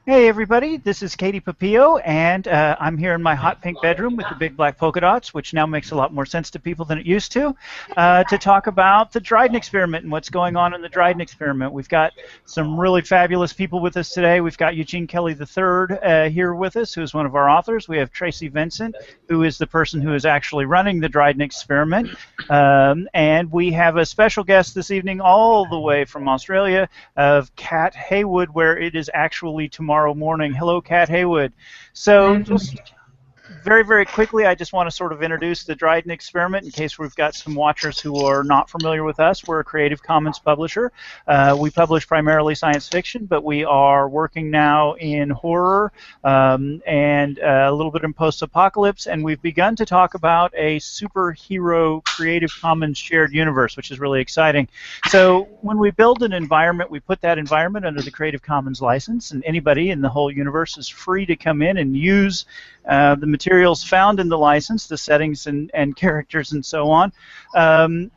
Hey everybody, this is Katie Papillo, and I'm here in my hot pink bedroom with the big black polka dots, which now makes a lot more sense to people than it used to talk about the Dryden experiment and what's going on in the Dryden experiment. We've got some really fabulous people with us today. We've got Eugene Kelly III here with us, who's one of our authors. We have Tracy Vincent, who is the person who is actually running the Dryden experiment. And we have a special guest this evening all the way from Australia of Kat Haywood, where it is actually tomorrow morning. Hello, Kat Haywood. So just very, very quickly, I just want to sort of introduce the Dryden experiment in case we've got some watchers who are not familiar with us. We're a Creative Commons publisher. We publish primarily science fiction, but we are working now in horror and a little bit in post-apocalypse, and we've begun to talk about a superhero Creative Commons shared universe, which is really exciting. So when we build an environment, we put that environment under the Creative Commons license, and anybody in the whole universe is free to come in and use the materials found in the license, the settings and characters and so on,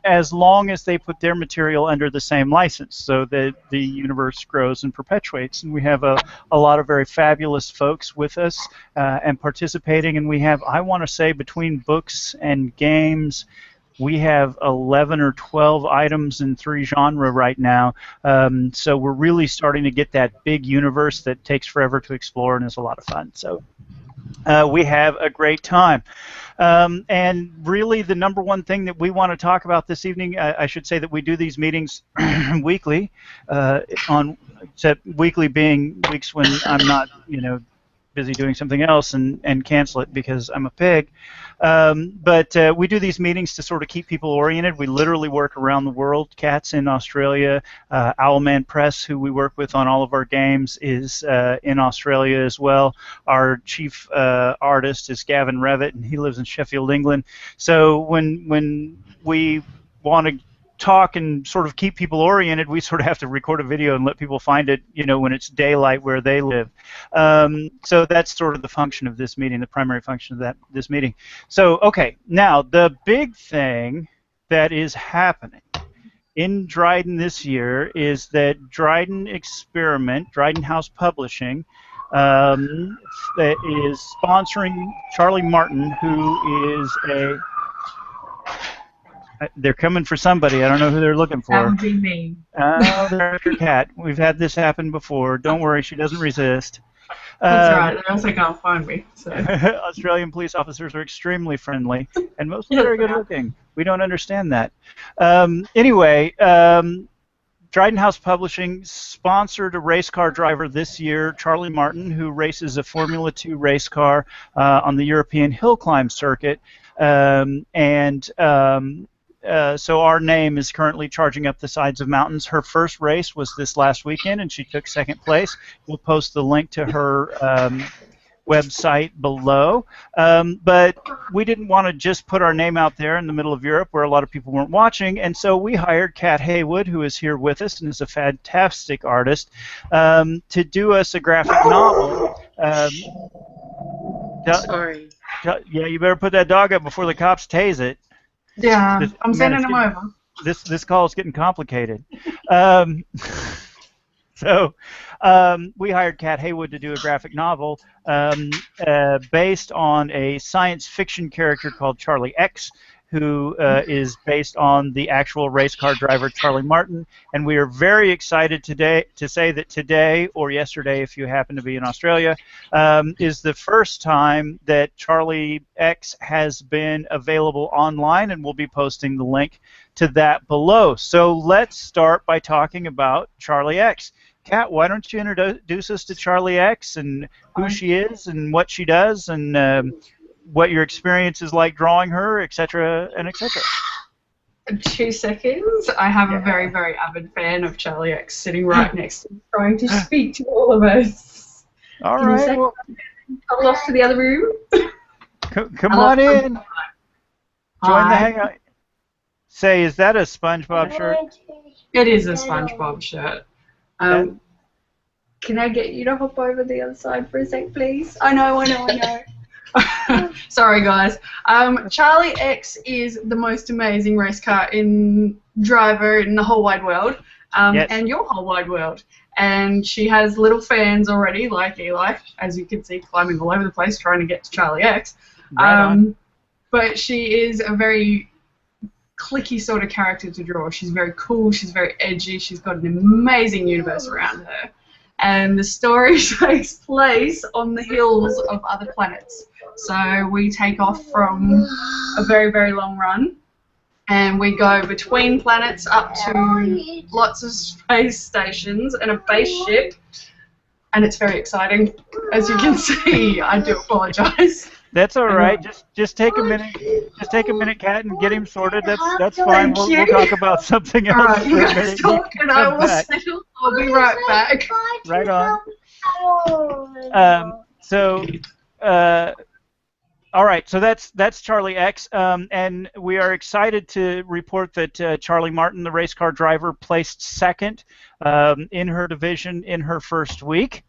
as long as they put their material under the same license, so that the universe grows and perpetuates. And we have a lot of very fabulous folks with us and participating, and we have, I want to say, between books and games, we have 11 or 12 items in 3 genres right now. So we're really starting to get that big universe that takes forever to explore and is a lot of fun. So we have a great time. And really the number one thing that we want to talk about this evening, I should say that we do these meetings weekly, except weekly being weeks when I'm not, busy doing something else and cancel it because I'm a pig. But we do these meetings to sort of keep people oriented. We literally work around the world. Kat's in Australia. Owlman Press, who we work with on all of our games, is in Australia as well. Our chief artist is Gavin Revitt, and he lives in Sheffield, England. So when we want to talk and sort of keep people oriented, we sort of have to record a video and let people find it, when it's daylight where they live. So that's sort of the function of this meeting, the primary function of this meeting. So, okay, now the big thing that is happening in Dryden this year is that Dryden Experiment, Dryden House Publishing, that is sponsoring Charlie Martin, who is a... They're coming for somebody. I don't know who they're looking for. That would be me. Oh, there's your cat. We've had this happen before. Don't worry, she doesn't resist. That's right. They also can't find me. So. Australian police officers are extremely friendly and mostly very good looking. We don't understand that. Anyway, Dryden House Publishing sponsored a race car driver this year, Charlie Martin, who races a Formula 2 race car on the European hill climb circuit. So our name is currently charging up the sides of mountains. Her first race was this last weekend, and she took second place. We'll post the link to her website below. But we didn't want to just put our name out there in the middle of Europe where a lot of people weren't watching, and so we hired Kat Haywood, who is here with us and is a fantastic artist, to do us a graphic novel. Sorry. Yeah, you better put that dog up before the cops tase it. Yeah, I'm sending them over. This call is getting complicated. We hired Kat Haywood to do a graphic novel based on a science fiction character called Charlie X, who is based on the actual race car driver Charlie Martin. And we are very excited today to say that today, or yesterday if you happen to be in Australia, is the first time that Charlie X has been available online, and we'll be posting the link to that below. So let's start by talking about Charlie X. Kat, why don't you introduce us to Charlie X and who she is and what she does and what your experience is like drawing her, etc., and etc. 2 seconds. I have a very, very avid fan of Charlie X sitting right next to me, trying to speak to all of us. All right. Well, I'll off to the other room. Come on in. Join the hangout. Say, is that a SpongeBob shirt? It is a SpongeBob shirt. Can I get you to hop over the other side for a sec, please? I know. Sorry, guys. Charlie X is the most amazing race car driver in the whole wide world, yes. and your whole wide world. And she has little fans already, like Eli, as you can see, climbing all over the place trying to get to Charlie X. Right on. But she is a very clicky sort of character to draw. She's very cool, she's very edgy, she's got an amazing universe around her. And the story takes place on the hills of other planets. So we take off from a very, very long run, and we go between planets up to lots of space stations and a base ship, and it's very exciting. As you can see, I do apologize. That's all right. Just take a minute. Just take a minute, Kat, and get him sorted. That's fine. We'll talk about something else. All right, you guys talk, and I will settle. I'll be right back. Right on. All right, so that's Charlie X, and we are excited to report that Charlie Martin, the race car driver, placed second in her division in her first week.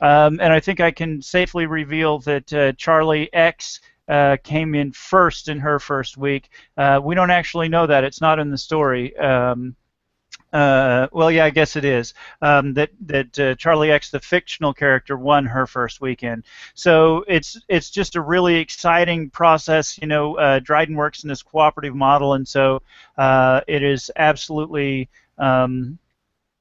And I think I can safely reveal that Charlie X came in first in her first week. We don't actually know that. It's not in the story. Well, yeah, I guess it is. That Charlie X, the fictional character, won her first weekend. So it's just a really exciting process. You know, Dryden works in this cooperative model, and so it is absolutely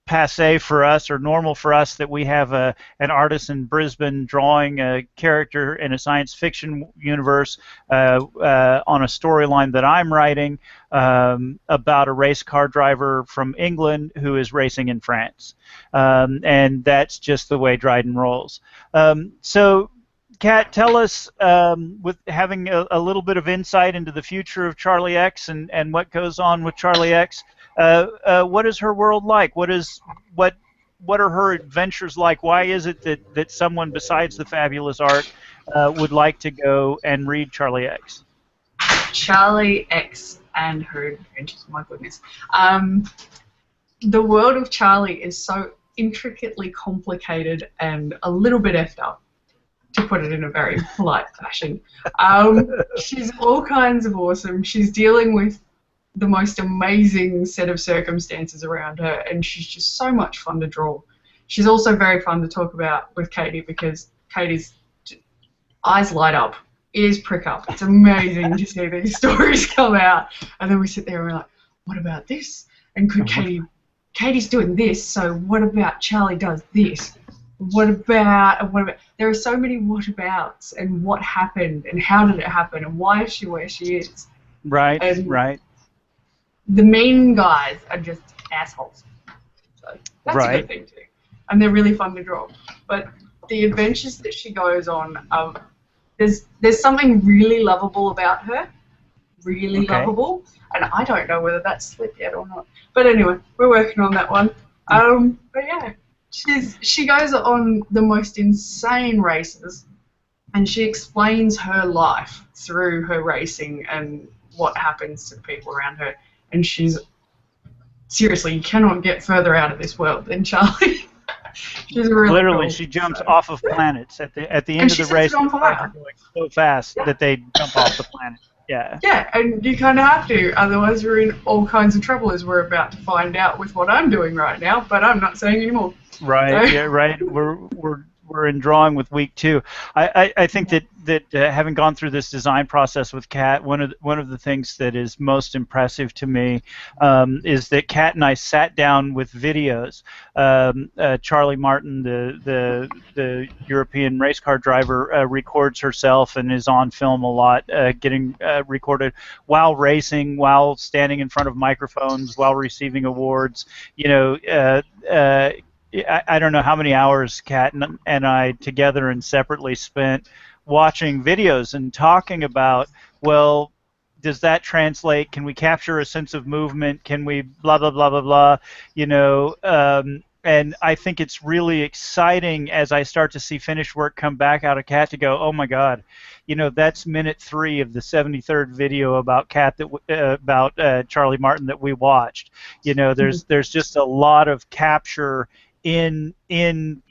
passe for us, or normal for us, that we have an artist in Brisbane drawing a character in a science fiction universe on a storyline that I'm writing about a race car driver from England who is racing in France. And that's just the way Dryden rolls. So Kat, tell us, with having a little bit of insight into the future of Charlie X and what goes on with Charlie X, what is her world like? What are her adventures like? Why is it that someone besides the fabulous art would like to go and read Charlie X? Charlie X and her adventures, my goodness. The world of Charlie is so intricately complicated and a little bit effed up, to put it in a very polite fashion. She's all kinds of awesome. She's dealing with the most amazing set of circumstances around her, and she's just so much fun to draw. She's also very fun to talk about with Katie, because Katie's eyes light up, ears prick up. It's amazing to see these stories come out, and then we sit there and we're like, what about this? And could Katie's doing this, so what about Charlie does this? What about, there are so many what abouts, and what happened, and how did it happen, and why is she where she is? Right, and right. The mean guys are just assholes. So that's a good thing too. And they're really fun to draw. But the adventures that she goes on, there's something really lovable about her. Really lovable. And I don't know whether that's slipped yet or not. But anyway, we're working on that one. But yeah, she goes on the most insane races, and she explains her life through her racing and what happens to the people around her. And she's, seriously, you cannot get further out of this world than Charlie. She's really literally cool, she jumps off of planets at the end of the race. Going so fast that they jump off the planet. Yeah. Yeah, and you kind of have to, otherwise we're in all kinds of trouble, as we're about to find out with what I'm doing right now. But I'm not saying anymore. Right. So. Yeah. Right. We're in drawing with week 2. I think that having gone through this design process with Kat, one of the things that is most impressive to me is that Kat and I sat down with videos. Charlie Martin, the European race car driver, records herself and is on film a lot, getting recorded while racing, while standing in front of microphones, while receiving awards. You know. I don't know how many hours Kat and I together and separately spent watching videos and talking about, well, does that translate? Can we capture a sense of movement? Can we blah, blah, blah, blah, blah, you know? And I think it's really exciting as I start to see finished work come back out of Kat to go, oh my God, you know, that's minute 3 of the 73rd video about Kat about Charlie Martin that we watched. You know, there's just a lot of capture in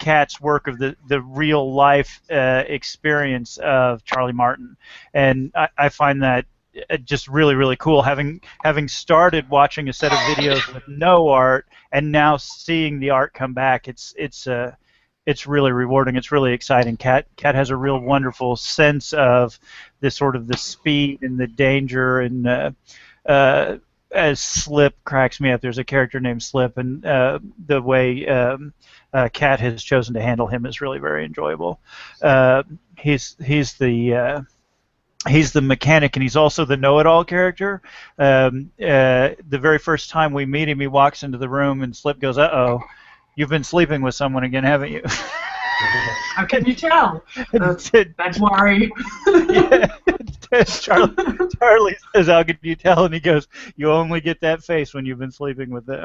Kat's work of the real life experience of Charlie Martin, and I find that just really, really cool. Having started watching a set of videos with no art and now seeing the art come back, it's really rewarding. It's really exciting. Kat has a real wonderful sense of this sort of the speed and the danger, and as Slip cracks me up. There's a character named Slip, and the way Kat has chosen to handle him is really very enjoyable. He's the mechanic, and he's also the know-it-all character. The very first time we meet him, he walks into the room, and Slip goes, "Uh-oh, you've been sleeping with someone again, haven't you?" How can you tell? That's worry. Yeah. Charlie says, "How can you tell?" And he goes, "You only get that face when you've been sleeping with them."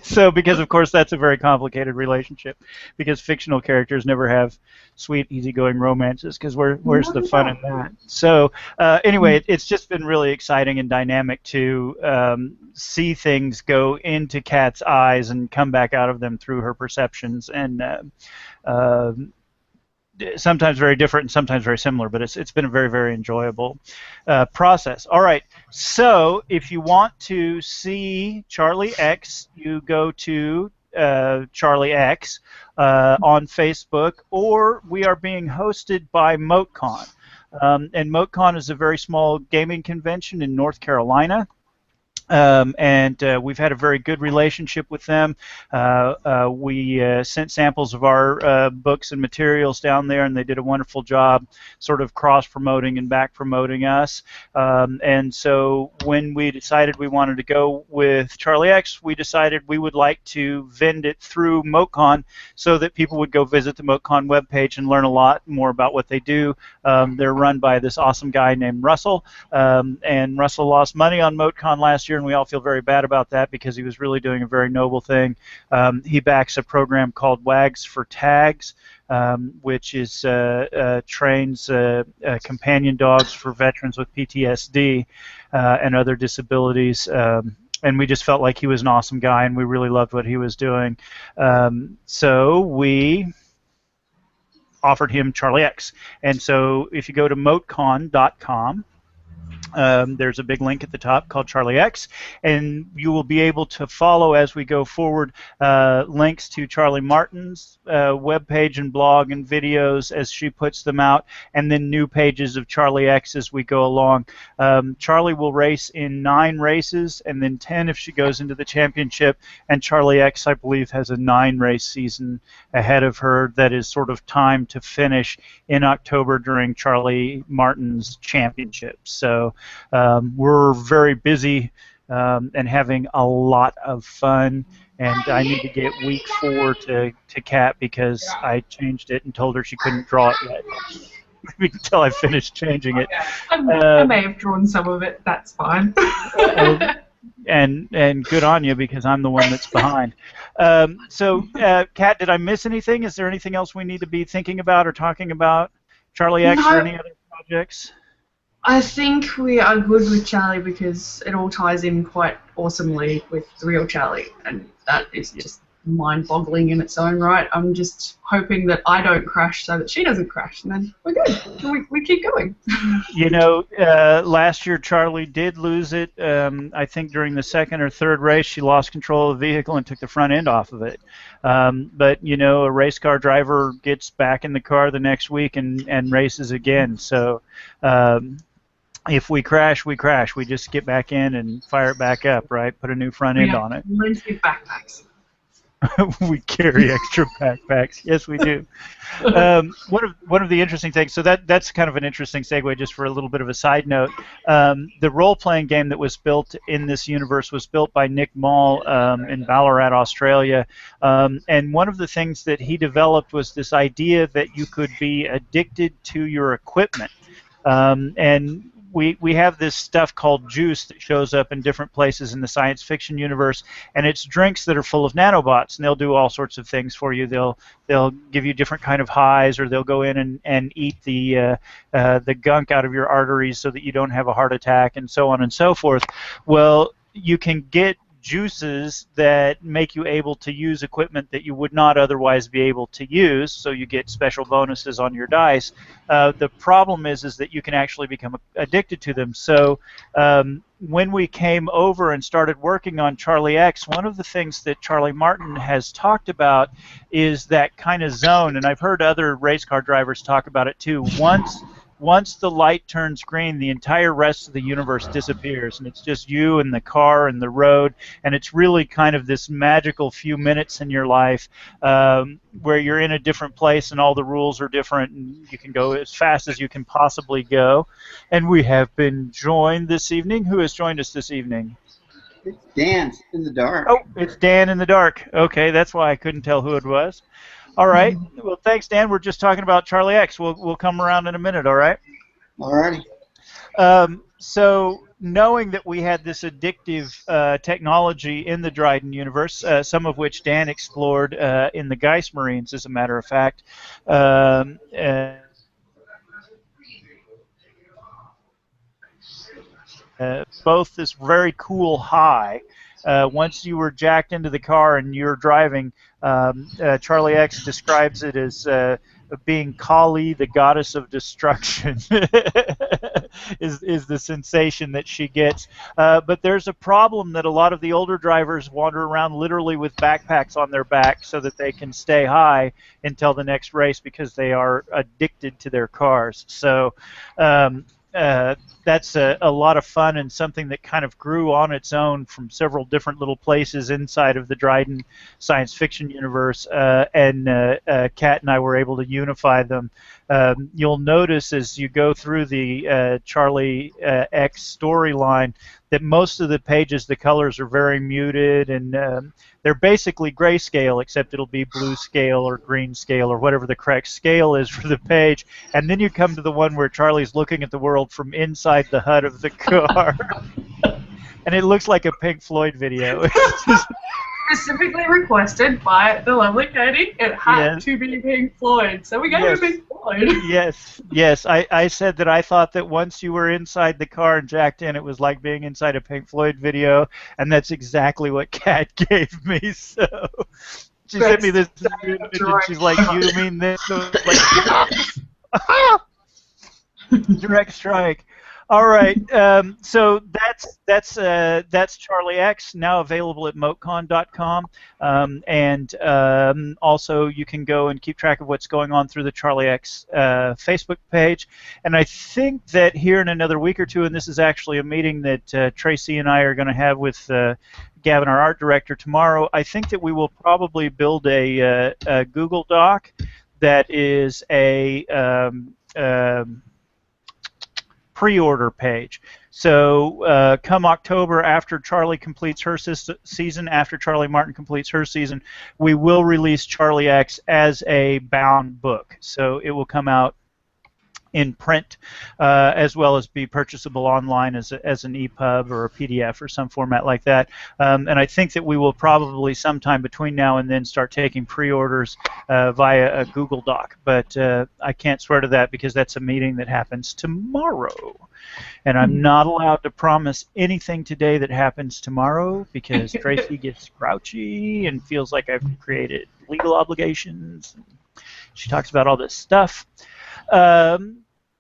So, because of course that's a very complicated relationship, because fictional characters never have sweet, easygoing romances, because where's the fun in that? So anyway, it's just been really exciting and dynamic to see things go into Kat's eyes and come back out of them through her perceptions, and sometimes very different and sometimes very similar, but it's been a very, very enjoyable process. All right, so if you want to see Charlie X, you go to Charlie X on Facebook, or we are being hosted by MoteCon. And MoteCon is a very small gaming convention in North Carolina. And we've had a very good relationship with them. We sent samples of our books and materials down there, and they did a wonderful job sort of cross-promoting and back-promoting us. And so when we decided we wanted to go with Charlie X, we decided we would like to vend it through MoteCon so that people would go visit the MoteCon webpage and learn a lot more about what they do. They're run by this awesome guy named Russell, and Russell lost money on MoteCon last year, and we all feel very bad about that because he was really doing a very noble thing. He backs a program called Wags for Tags, which is trains companion dogs for veterans with PTSD and other disabilities. And we just felt like he was an awesome guy, and we really loved what he was doing. So we offered him Charlie X. And so if you go to motecon.com, there's a big link at the top called Charlie X, and you will be able to follow as we go forward links to Charlie Martin's webpage and blog and videos as she puts them out, and then new pages of Charlie X as we go along. Charlie will race in 9 races, and then 10 if she goes into the championship, and Charlie X, I believe, has a 9-race season ahead of her that is sort of timed to finish in October during Charlie Martin's championship. So we're very busy and having a lot of fun, and I need to get week 4 to Kat because I changed it and told her she couldn't draw it yet until I finished changing it. I may have drawn some of it. That's fine. And good on you, because I'm the one that's behind. So, Kat, did I miss anything? Is there anything else we need to be thinking about or talking about? Charlie X or any other projects? I think we are good with Charlie because it all ties in quite awesomely with the real Charlie, and that is just mind-boggling in its own right. I'm just hoping that I don't crash so that she doesn't crash, and then we're good. We keep going. You know, last year Charlie did lose it. I think during the 2nd or 3rd race she lost control of the vehicle and took the front end off of it. But, you know, a race car driver gets back in the car the next week and races again. So if we crash, we crash. We just get back in and fire it back up, right? Put a new front end on it. Plenty of backpacks. We carry extra backpacks. Yes, we do. One of the interesting things, so that's kind of an interesting segue just for a little bit of a side note. The role-playing game that was built in this universe was built by Nick Mall in Ballarat, Australia. And one of the things that he developed was this idea that you could be addicted to your equipment. And we have this stuff called juice that shows up in different places in the science fiction universe, and it's drinks that are full of nanobots, and they'll do all sorts of things for you. They'll give you different kind of highs, or they'll go in and eat the gunk out of your arteries so that you don't have a heart attack, and so on and so forth. Well, you can get juices that make you able to use equipment that you would not otherwise be able to use, so you get special bonuses on your dice. The problem is that you can actually become addicted to them. So when we came over and started working on Charlie X, one of the things that Charlie Martin has talked about is that kind of zone, and I've heard other race car drivers talk about it too. Once the light turns green, the entire rest of the universe disappears, and it's just you and the car and the road, and it's really kind of this magical few minutes in your life where you're in a different place and all the rules are different, and you can go as fast as you can possibly go. And we have been joined this evening. Who has joined us this evening? It's Dan in the dark. Oh, it's Dan in the dark. Okay, that's why I couldn't tell who it was. All right. Well, thanks, Dan. We're just talking about Charlie X. We'll come around in a minute, all right? All righty. So knowing that we had this addictive technology in the Dryden universe, some of which Dan explored in the Geist Marines, as a matter of fact, both this very cool high. Once you were jacked into the car and you're driving, Charlie X describes it as being Kali, the goddess of destruction, is the sensation that she gets. But there's a problem that a lot of the older drivers wander around literally with backpacks on their back so that they can stay high until the next race because they are addicted to their cars. So that's a lot of fun and something that kind of grew on its own from several different little places inside of the Dryden science fiction universe, and Kat and I were able to unify them. You'll notice as you go through the Charlie X storyline that most of the pages, the colors are very muted, and they're basically grayscale, except it'll be blue scale or green scale or whatever the correct scale is for the page. And then you come to the one where Charlie's looking at the world from inside the hood of the car. And it looks like a Pink Floyd video. Specifically requested by the lovely Katie. It had to be Pink Floyd, so we gave it Pink Floyd. Yes. I said that I thought that once you were inside the car and jacked in, it was like being inside a Pink Floyd video, and that's exactly what Kat gave me. So she sent me this image, and she's like, "You mean this?" So like, direct strike. All right, so that's Charlie X, now available at motecon.com, and also you can go and keep track of what's going on through the Charlie X Facebook page. And I think that here in another week or two, and this is actually a meeting that Tracy and I are going to have with Gavin, our art director, tomorrow, I think that we will probably build a Google Doc that is a pre-order page. So come October, after Charlie completes her season, after Charlie Martin completes her season, we will release Charlie X as a bound book. So it will come out in print, as well as be purchasable online as an EPUB or a PDF or some format like that. And I think that we will probably sometime between now and then start taking pre-orders via a Google Doc. But I can't swear to that because that's a meeting that happens tomorrow. And I'm not allowed to promise anything today that happens tomorrow because Tracy gets grouchy and feels like I've created legal obligations. She talks about all this stuff.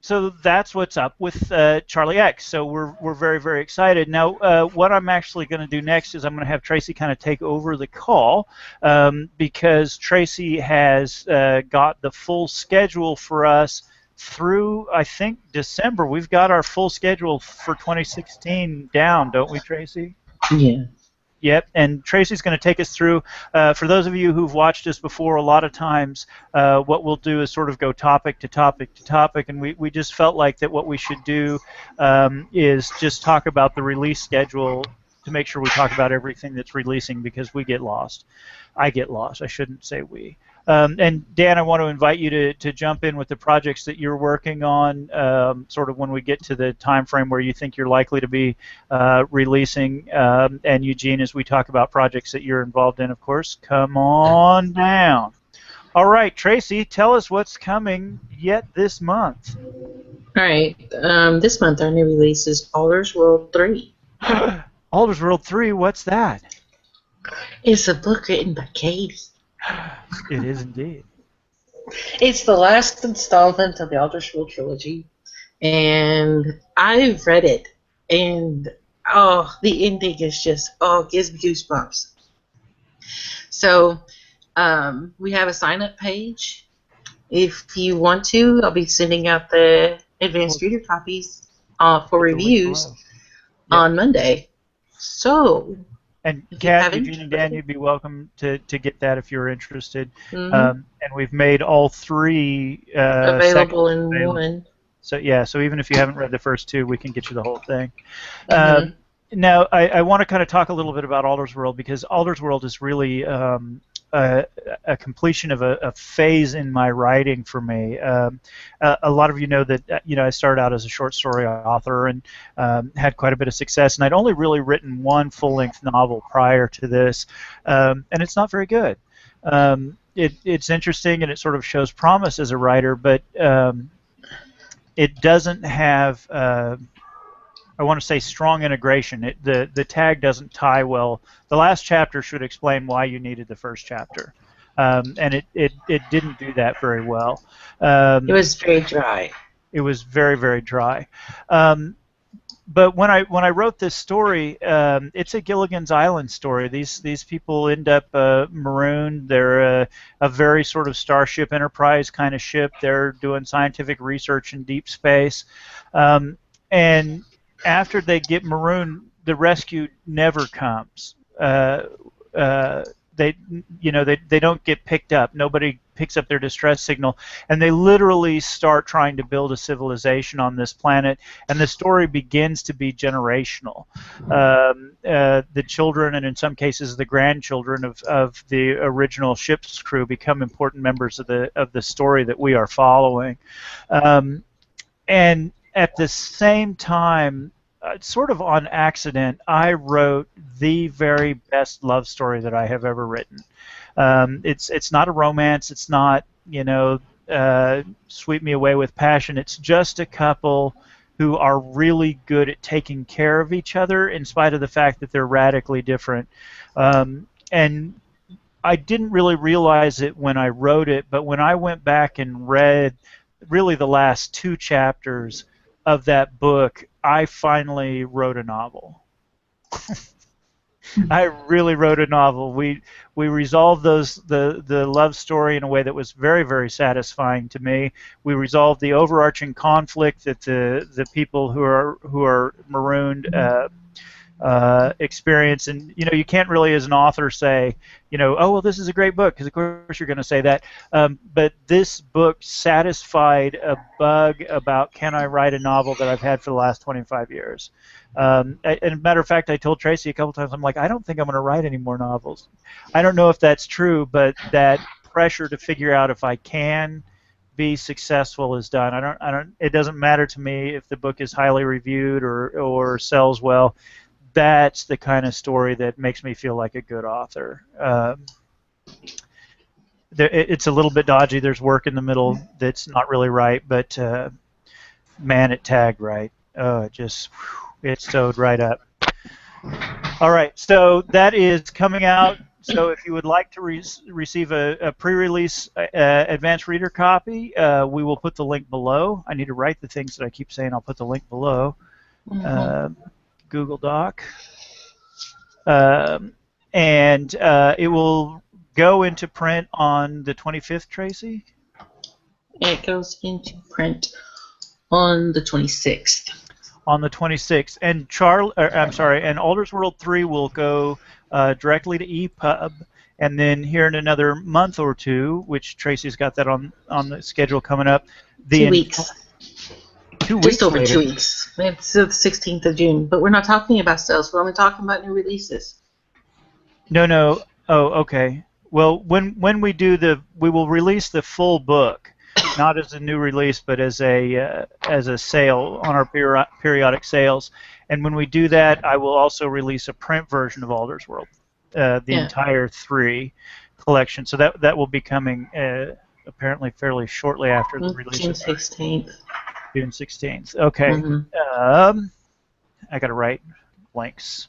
So that's what's up with Charlie X. So we're very, very excited. Now, what I'm actually going to do next is I'm going to have Tracy kind of take over the call because Tracy has got the full schedule for us through, I think, December. We've got our full schedule for 2016 down, don't we, Tracy? Yeah. Yep, and Tracy's going to take us through. For those of you who've watched us before, a lot of times what we'll do is sort of go topic to topic to topic, and we just felt like that what we should do is just talk about the release schedule to make sure we talk about everything that's releasing because we get lost. I get lost. I shouldn't say we. And Dan, I want to invite you to jump in with the projects that you're working on, sort of when we get to the time frame where you think you're likely to be releasing. And Eugene, as we talk about projects that you're involved in, of course, come on down. All right, Tracy, tell us what's coming yet this month. All right. This month our new release is Alder's World 3. Alder's World 3, what's that? It's a book written by Katie. It is indeed. It's the last installment of the Elder Scrolls trilogy, and I've read it, and the ending is just gives me goosebumps. So, we have a sign-up page. If you want to, I'll be sending out the advanced reader copies for reviews on Monday. So, and if Kat, Eugene, and Dan, you'd be welcome to get that if you're interested. Mm-hmm. And we've made all three available in one. So so even if you haven't read the first two, we can get you the whole thing. Mm-hmm. Now, I want to kind of talk a little bit about Alder's World, because Alder's World is really a completion of a phase in my writing for me. A lot of you know that I started out as a short story author and had quite a bit of success, and I'd only really written one full-length novel prior to this, and it's not very good. It's interesting, and it sort of shows promise as a writer, but it doesn't have I want to say strong integration. The tag doesn't tie well. The last chapter should explain why you needed the first chapter, and it didn't do that very well. It was very dry. It was very, very dry. But when I wrote this story, it's a Gilligan's Island story. These people end up marooned. They're a very sort of Starship Enterprise kind of ship. They're doing scientific research in deep space, and after they get marooned, the rescue never comes. They don't get picked up. Nobody picks up their distress signal, and they literally start trying to build a civilization on this planet. And the story begins to be generational. The children, and in some cases the grandchildren of the original ship's crew, become important members of the story that we are following. And at the same time, sort of on accident, I wrote the very best love story that I have ever written. It's not a romance. It's not, Sweep Me Away with Passion. It's just a couple who are really good at taking care of each other in spite of the fact that they're radically different. And I didn't really realize it when I wrote it, but when I went back and read really the last two chapters of that book, I finally wrote a novel. I really wrote a novel. We resolved the love story in a way that was very, very satisfying to me. We resolved the overarching conflict that the people who are marooned experience. And you can't really, as an author, say oh well, this is a great book, because of course you're going to say that. But this book satisfied a bug about, can I write a novel, that I've had for the last 25 years. And a matter of fact, I told Tracy a couple times, I'm like, I don't think I'm going to write any more novels. I don't know if that's true, but that pressure to figure out if I can be successful is done. I don't. It doesn't matter to me if the book is highly reviewed or sells well. That's the kind of story that makes me feel like a good author. It's a little bit dodgy. There's work in the middle that's not really right, but man, it tagged right. It sewed right up. All right, so that is coming out. So if you would like to receive a pre-release advanced reader copy, we will put the link below. I need to write the things that I keep saying. I'll put the link below. Google Doc. And it will go into print on the 25th, Tracy? It goes into print on the 26th. On the 26th. And and Alder's World 3 will go directly to EPUB, and then here in another month or two, which Tracy's got that on the schedule coming up. 2 weeks. 2 weeks Just over later. 2 weeks. It's the 16th of June, but we're not talking about sales. We're only talking about new releases. No. Oh, okay. Well, when we do we will release the full book, not as a new release, but as a sale on our periodic sales. And when we do that, I will also release a print version of Alder's World, the entire 3 collection. So that will be coming apparently fairly shortly after the release. June 16th. June 16th. Okay. I got to write blanks.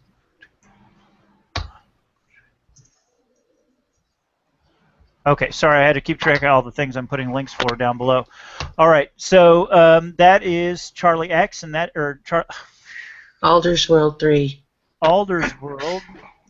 Okay, sorry, I had to keep track of all the things I'm putting links for down below. All right, so that is Charlie X, and that Alder's World 3. Alder's World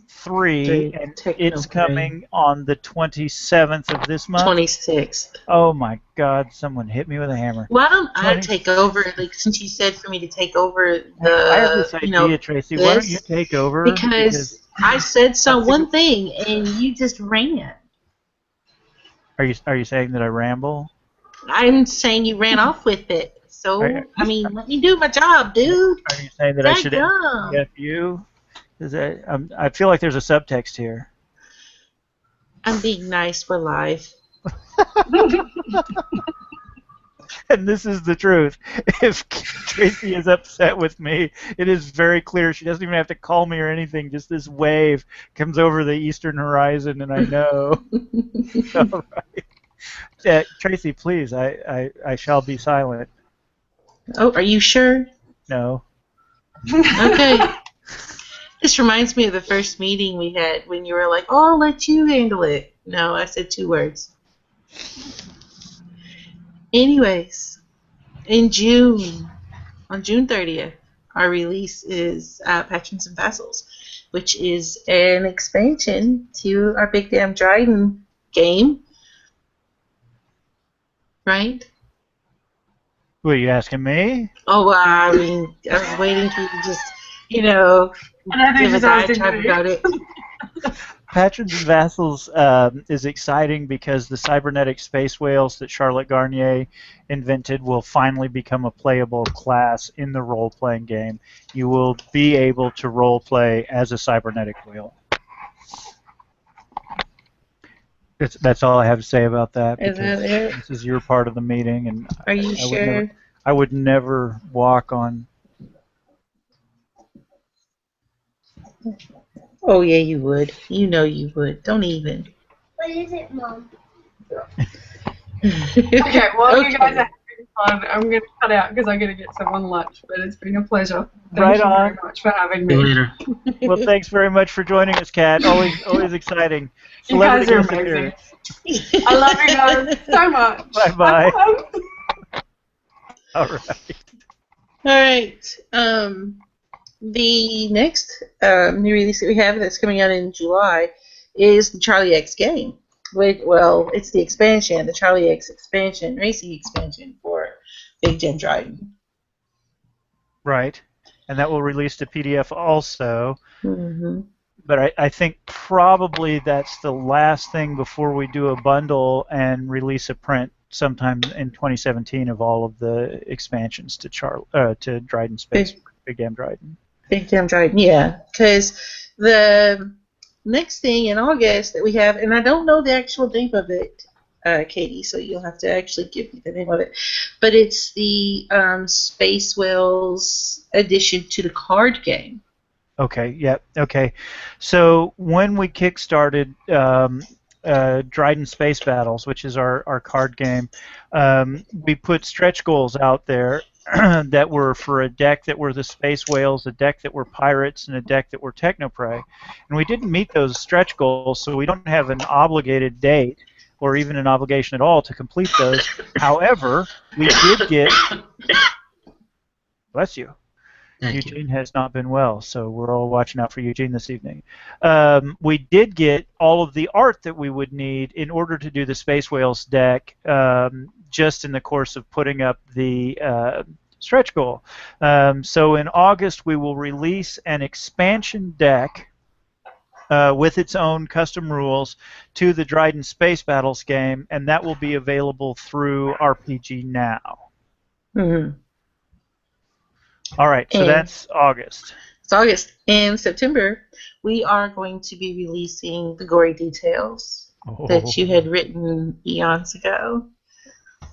3, 3. and Techno it's 3. coming on the 27th of this month. 26th. Oh my God! Someone hit me with a hammer. Why don't I 20 take over? Like, since you said for me to take over I have this the, idea, Tracy. Why don't you this, take over? because I said That's one thing and you just ran. Are you saying that I ramble? I'm saying you ran off with it. So, Are- I mean, let me do my job, dude. Are you saying that I should Dadgum. F you? I feel like there's a subtext here. I'm being nice for life. And this is the truth. If Tracy is upset with me, it is very clear. She doesn't even have to call me or anything. Just this wave comes over the eastern horizon, and I know. All right. Tracy, please, I shall be silent. Oh, are you sure? No. Okay. This reminds me of the first meeting we had when you were like, "Oh, I'll let you handle it." No, I said 2 words. Anyways, in June, on June 30th, our release is Patrons and Vassals, which is an expansion to our Big Damn Dryden game. Right? Were you asking me? Oh, well, I mean, I was waiting for you to just, you know, give a diatribe about it. Patrons and Vassals is exciting because the cybernetic space whales that Charlotte Garnier invented will finally become a playable class in the role-playing game. You will be able to role-play as a cybernetic whale. That's all I have to say about that. Is that it? This is your part of the meeting, and Are you sure? I would never walk on. Oh, yeah, you would. You know you would. Don't even. What is it, Mom? Okay, well, you guys are having fun. I'm going to cut out because I'm going to get someone lunch, but it's been a pleasure. Thank you very much for having me. Later. Well, thanks very much for joining us, Kat. Always exciting. You guys are Celebrity amazing. guest I love you guys so much. Bye-bye. All right. All right. The next new release that we have that's coming out in July is the Charlie X game. Well, it's the expansion, the Charlie X expansion, racing expansion for Big Jim Dryden. Right. And that will release to PDF also. Mm-hmm. But I think probably that's the last thing before we do a bundle and release a print sometime in 2017 of all of the expansions to Dryden Space, Big Damn Dryden. Big Damn Dryden, yeah. Because the next thing in August that we have, and I don't know the actual name of it, Katie, so you'll have to actually give me the name of it, but it's the Space Whales addition to the card game. Okay, yep, okay. So when we kickstarted Dryden Space Battles, which is our card game, we put stretch goals out there that were for a deck that were the Space Whales, a deck that were Pirates, and a deck that were Technoprey. And we didn't meet those stretch goals, so we don't have an obligated date or even an obligation at all to complete those. However, we did get... Bless you. Eugene has not been well, so we're all watching out for Eugene this evening. We did get all of the art that we would need in order to do the Space Whales deck just in the course of putting up the stretch goal. So in August, we will release an expansion deck with its own custom rules to the Dryden Space Battles game, and that will be available through RPG Now. Mm-hmm. All right, so that's August. It's August. In September, we are going to be releasing the gory details that you had written eons ago. Do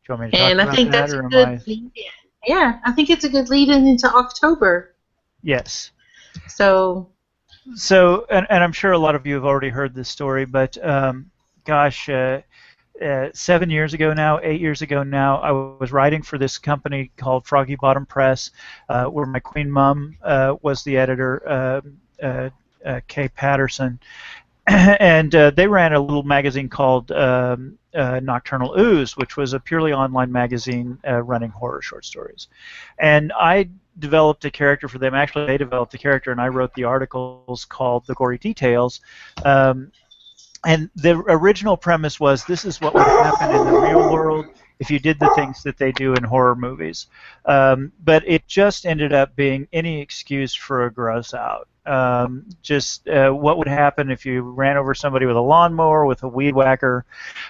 you want me to talk and about I think that, that's or a good lead-in. Yeah, I think it's a good lead-in into October. Yes. So, and I'm sure a lot of you have already heard this story, but gosh, 7 years ago now, 8 years ago now, I was writing for this company called Froggy Bottom Press, where my queen mom was the editor, Kay Patterson. and they ran a little magazine called Nocturnal Ooze, which was a purely online magazine running horror short stories. And I developed a character for them. Actually, they developed a character, and I wrote the articles called The Gory Details. And the original premise was this is what would happen in the real world if you did the things that they do in horror movies. But it just ended up being any excuse for a gross out. Just what would happen if you ran over somebody with a lawnmower, with a weed whacker,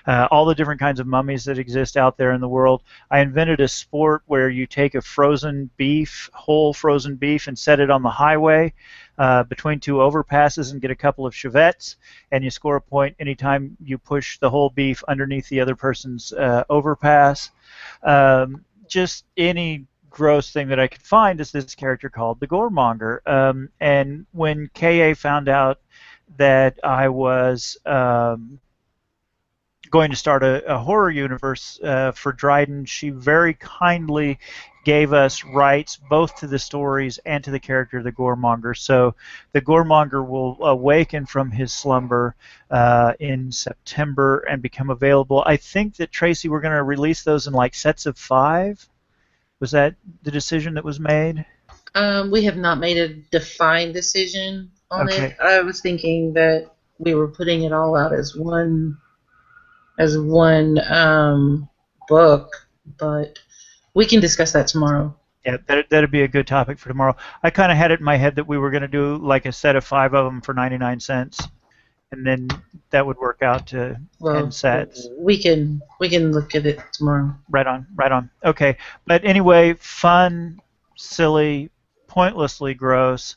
all the different kinds of mummies that exist out there in the world. I invented a sport where you take a frozen beef, whole frozen beef, and set it on the highway between two overpasses and get a couple of chevettes, and you score a point anytime you push the whole beef underneath the other person's overpass. Just any gross thing that I could find is this character called the Goremonger. And when KA found out that I was going to start a horror universe for Dryden, she very kindly gave us rights both to the stories and to the character of the Goremonger. So the Goremonger will awaken from his slumber in September and become available. I think that, Tracy, we're going to release those in like sets of 5. Was that the decision that was made? We have not made a defined decision on Okay. it. I was thinking that we were putting it all out as one book, but we can discuss that tomorrow. Yeah, that'd be a good topic for tomorrow. I kind of had it in my head that we were going to do like a set of 5 of them for 99 cents, and then that would work out to 10 sets. We can look at it tomorrow. Right on. Okay, but anyway, fun, silly, pointlessly gross,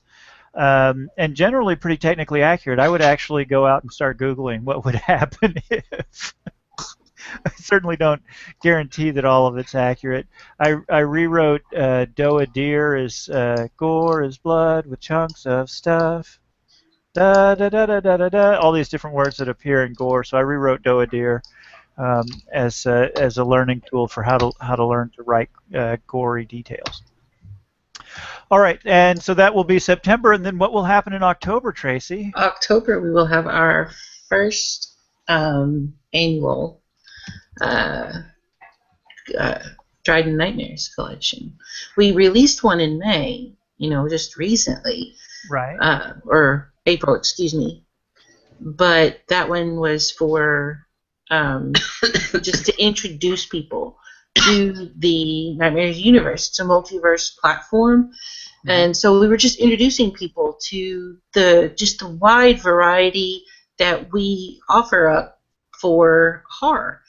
and generally pretty technically accurate. I would actually go out and start Googling what would happen if. I certainly don't guarantee that all of it's accurate. I rewrote doe a deer is gore is blood with chunks of stuff. Da da da da da da da. All these different words that appear in gore. So I rewrote doe a deer as a learning tool for how to learn to write gory details. All right, and so that will be September, and then what will happen in October, Tracy? October, we will have our first annual Dryden Nightmares collection. We released one in May, just recently. Right. Or April, excuse me. But that one was for just to introduce people to the Nightmares universe. It's a multiverse platform. And so we were just introducing people to the wide variety that we offer up for horror.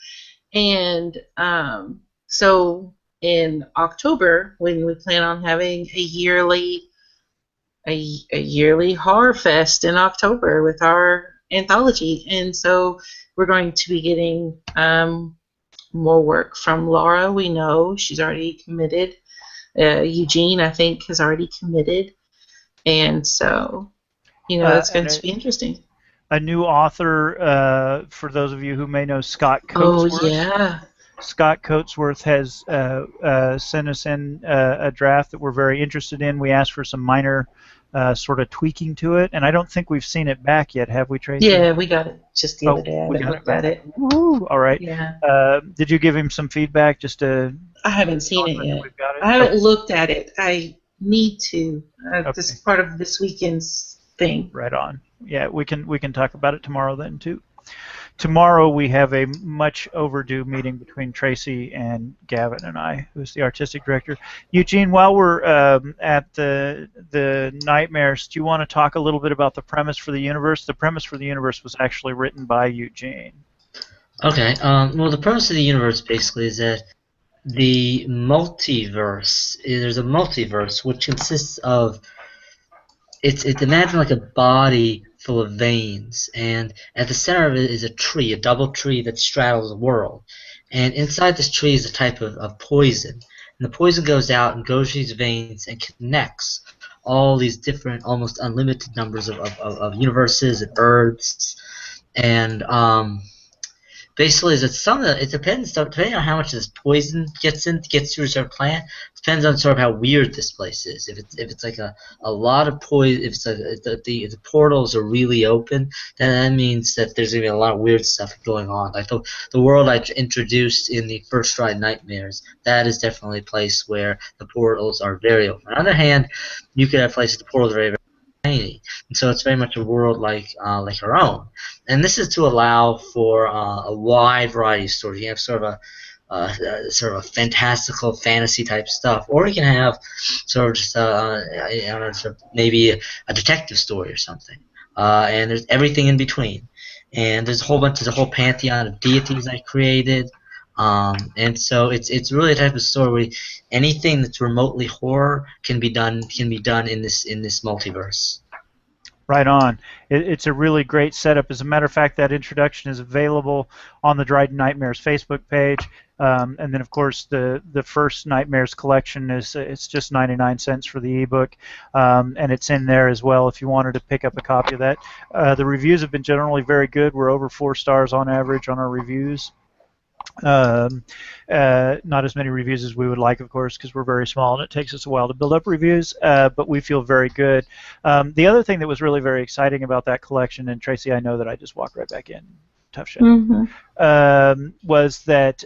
And so in October, when we plan on having a yearly horror fest in October with our anthology, and so we're going to be getting more work from Laura. We know she's already committed. Eugene, I think, has already committed, and so that's going to be interesting. A new author, for those of you who may know Scott Coatsworth. Oh, yeah. Scott Coatsworth has sent us in a draft that we're very interested in. We asked for some minor sort of tweaking to it, and I don't think we've seen it back yet, have we, Tracy? Yeah, we got it just the other day. I haven't looked at it. Woo! All right. Yeah. Did you give him some feedback? I haven't seen it yet. I haven't looked at it. I need to. This is part of this weekend's thing. Right on. Yeah, we can talk about it tomorrow then too. Tomorrow we have a much overdue meeting between Tracy and Gavin and I, who's the artistic director. Eugene, while we're at the Nightmares, do you want to talk a little bit about the premise for the universe? The premise for the universe was actually written by Eugene. Okay. Well, the premise of the universe basically is that the multiverse. There's a multiverse which consists of. It's imagine like a body full of veins, and at the center of it is a tree, a double tree that straddles the world. And inside this tree is a type of poison. And the poison goes out and goes through these veins and connects all these different, almost unlimited numbers of universes and Earths. And basically is that it depends depending on how much this poison gets through a certain plant. Depends on sort of how weird this place is. If it's like a lot of poison, if the portals are really open, then that means that there's gonna be a lot of weird stuff going on. Like the world I introduced in the first Dryden Nightmares, that is definitely a place where the portals are very open. On the other hand, you could have places the portals are very, very tiny, and so it's very much a world like our own. And this is to allow for a wide variety of stories. You have sort of a fantastical fantasy type stuff, or you can have sort of just I don't know, sort of maybe a detective story or something. And there's everything in between. And there's a whole pantheon of deities I created. And so it's really a type of story where anything that's remotely horror can be done in this multiverse. Right on. It's a really great setup. As a matter of fact, that introduction is available on the Dryden Nightmares Facebook page. And then, of course, the first Nightmares collection it's just 99 cents for the ebook, and it's in there as well if you wanted to pick up a copy of that. The reviews have been generally very good. We're over 4 stars on average on our reviews. Not as many reviews as we would like, of course, because we're very small and it takes us a while to build up reviews, but we feel very good. The other thing that was really very exciting about that collection, and Tracy, I know that I just walked right back in, tough shit, was that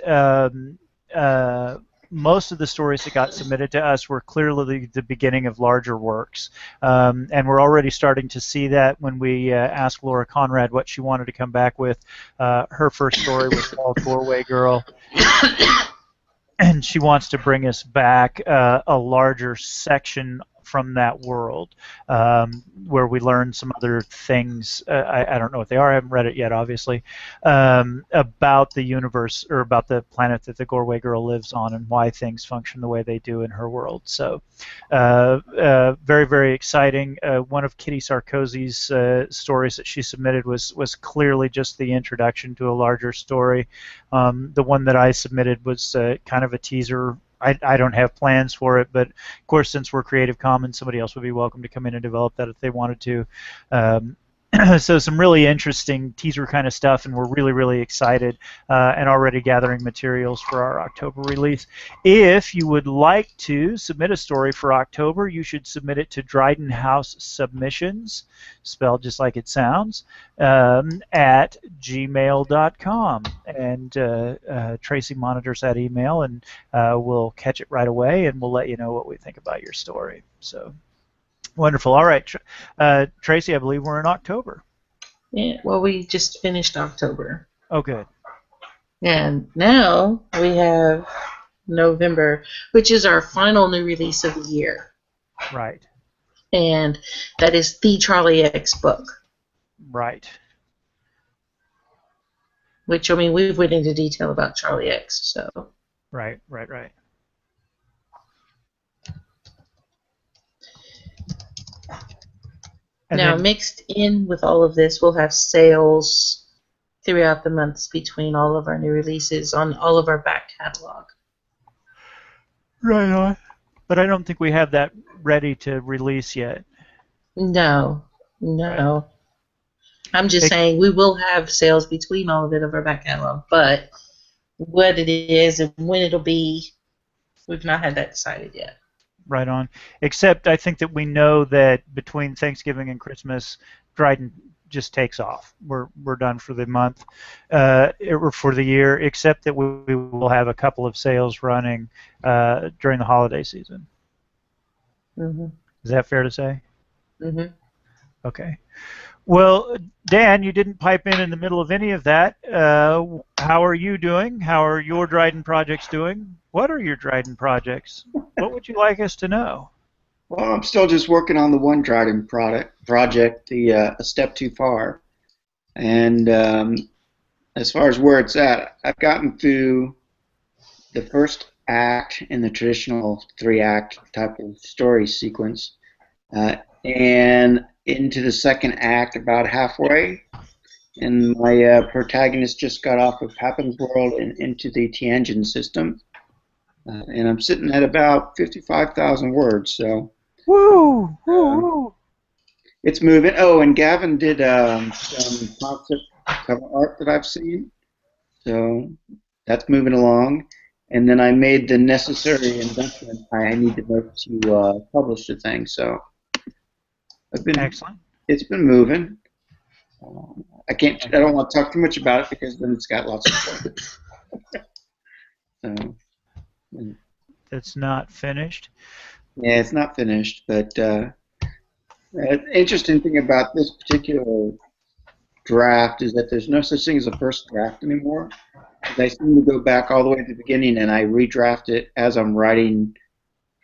most of the stories that got submitted to us were clearly the beginning of larger works. And we're already starting to see that when we asked Laura Conrad what she wanted to come back with. Her first story was called Doorway Girl. And she wants to bring us back a larger section from that world where we learn some other things. I don't know what they are. I haven't read it yet, obviously, about the universe or about the planet that the Gorway Girl lives on and why things function the way they do in her world. So very, very exciting. One of Kitty Sarkozy's stories that she submitted was clearly just the introduction to a larger story. The one that I submitted was kind of a teaser. I don't have plans for it, but of course, since we're Creative Commons, somebody else would be welcome to come in and develop that if they wanted to. So some really interesting teaser kind of stuff, and we're really, really excited and already gathering materials for our October release. If you would like to submit a story for October, you should submit it to Dryden House Submissions, spelled just like it sounds, at gmail.com. And Tracy monitors that email, and we'll catch it right away, and we'll let you know what we think about your story. So. Wonderful. All right, Tracy, I believe we're in October. Yeah, well, we just finished October. Oh, good. And now we have November, which is our final new release of the year. Right. And that is the Charlie X book. Right. Which, I mean, we've went into detail about Charlie X, so. Right. And now, then, mixed in with all of this, we'll have sales throughout the months between all of our new releases on all of our back catalog. right on. But I don't think we have that ready to release yet. No. Right. I'm just saying we will have sales between all of it of our back catalog, but what it is and when it'll be, we've not had that decided yet. Right on. Except I think that we know that between Thanksgiving and Christmas, Dryden just takes off. We're done for the month or for the year, except that we will have a couple of sales running during the holiday season. Mm-hmm. Is that fair to say? Mm-hmm. Okay. Well, Dan, you didn't pipe in the middle of any of that. How are you doing? How are your Dryden projects doing? What are your Dryden projects? What would you like us to know? Well, I'm still just working on the one Dryden project, the A Step Too Far. And as far as where it's at, I've gotten through the first act in the traditional 3-act type of story sequence, and into the second act about halfway. And my protagonist just got off of Papin's World and into the Tianjin system. And I'm sitting at about 55,000 words, so. Woo! Woo! It's moving. Oh, and Gavin did some concept cover art that I've seen. So that's moving along. And then I made the necessary investment I need to make to publish the thing. So Excellent. it's been moving. I don't want to talk too much about it because then it's got lots of work. So, It's not finished. yeah, it's not finished, but interesting thing about this particular draft is that there's no such thing as a first draft anymore. I seem to go back all the way to the beginning and I redraft it as I'm writing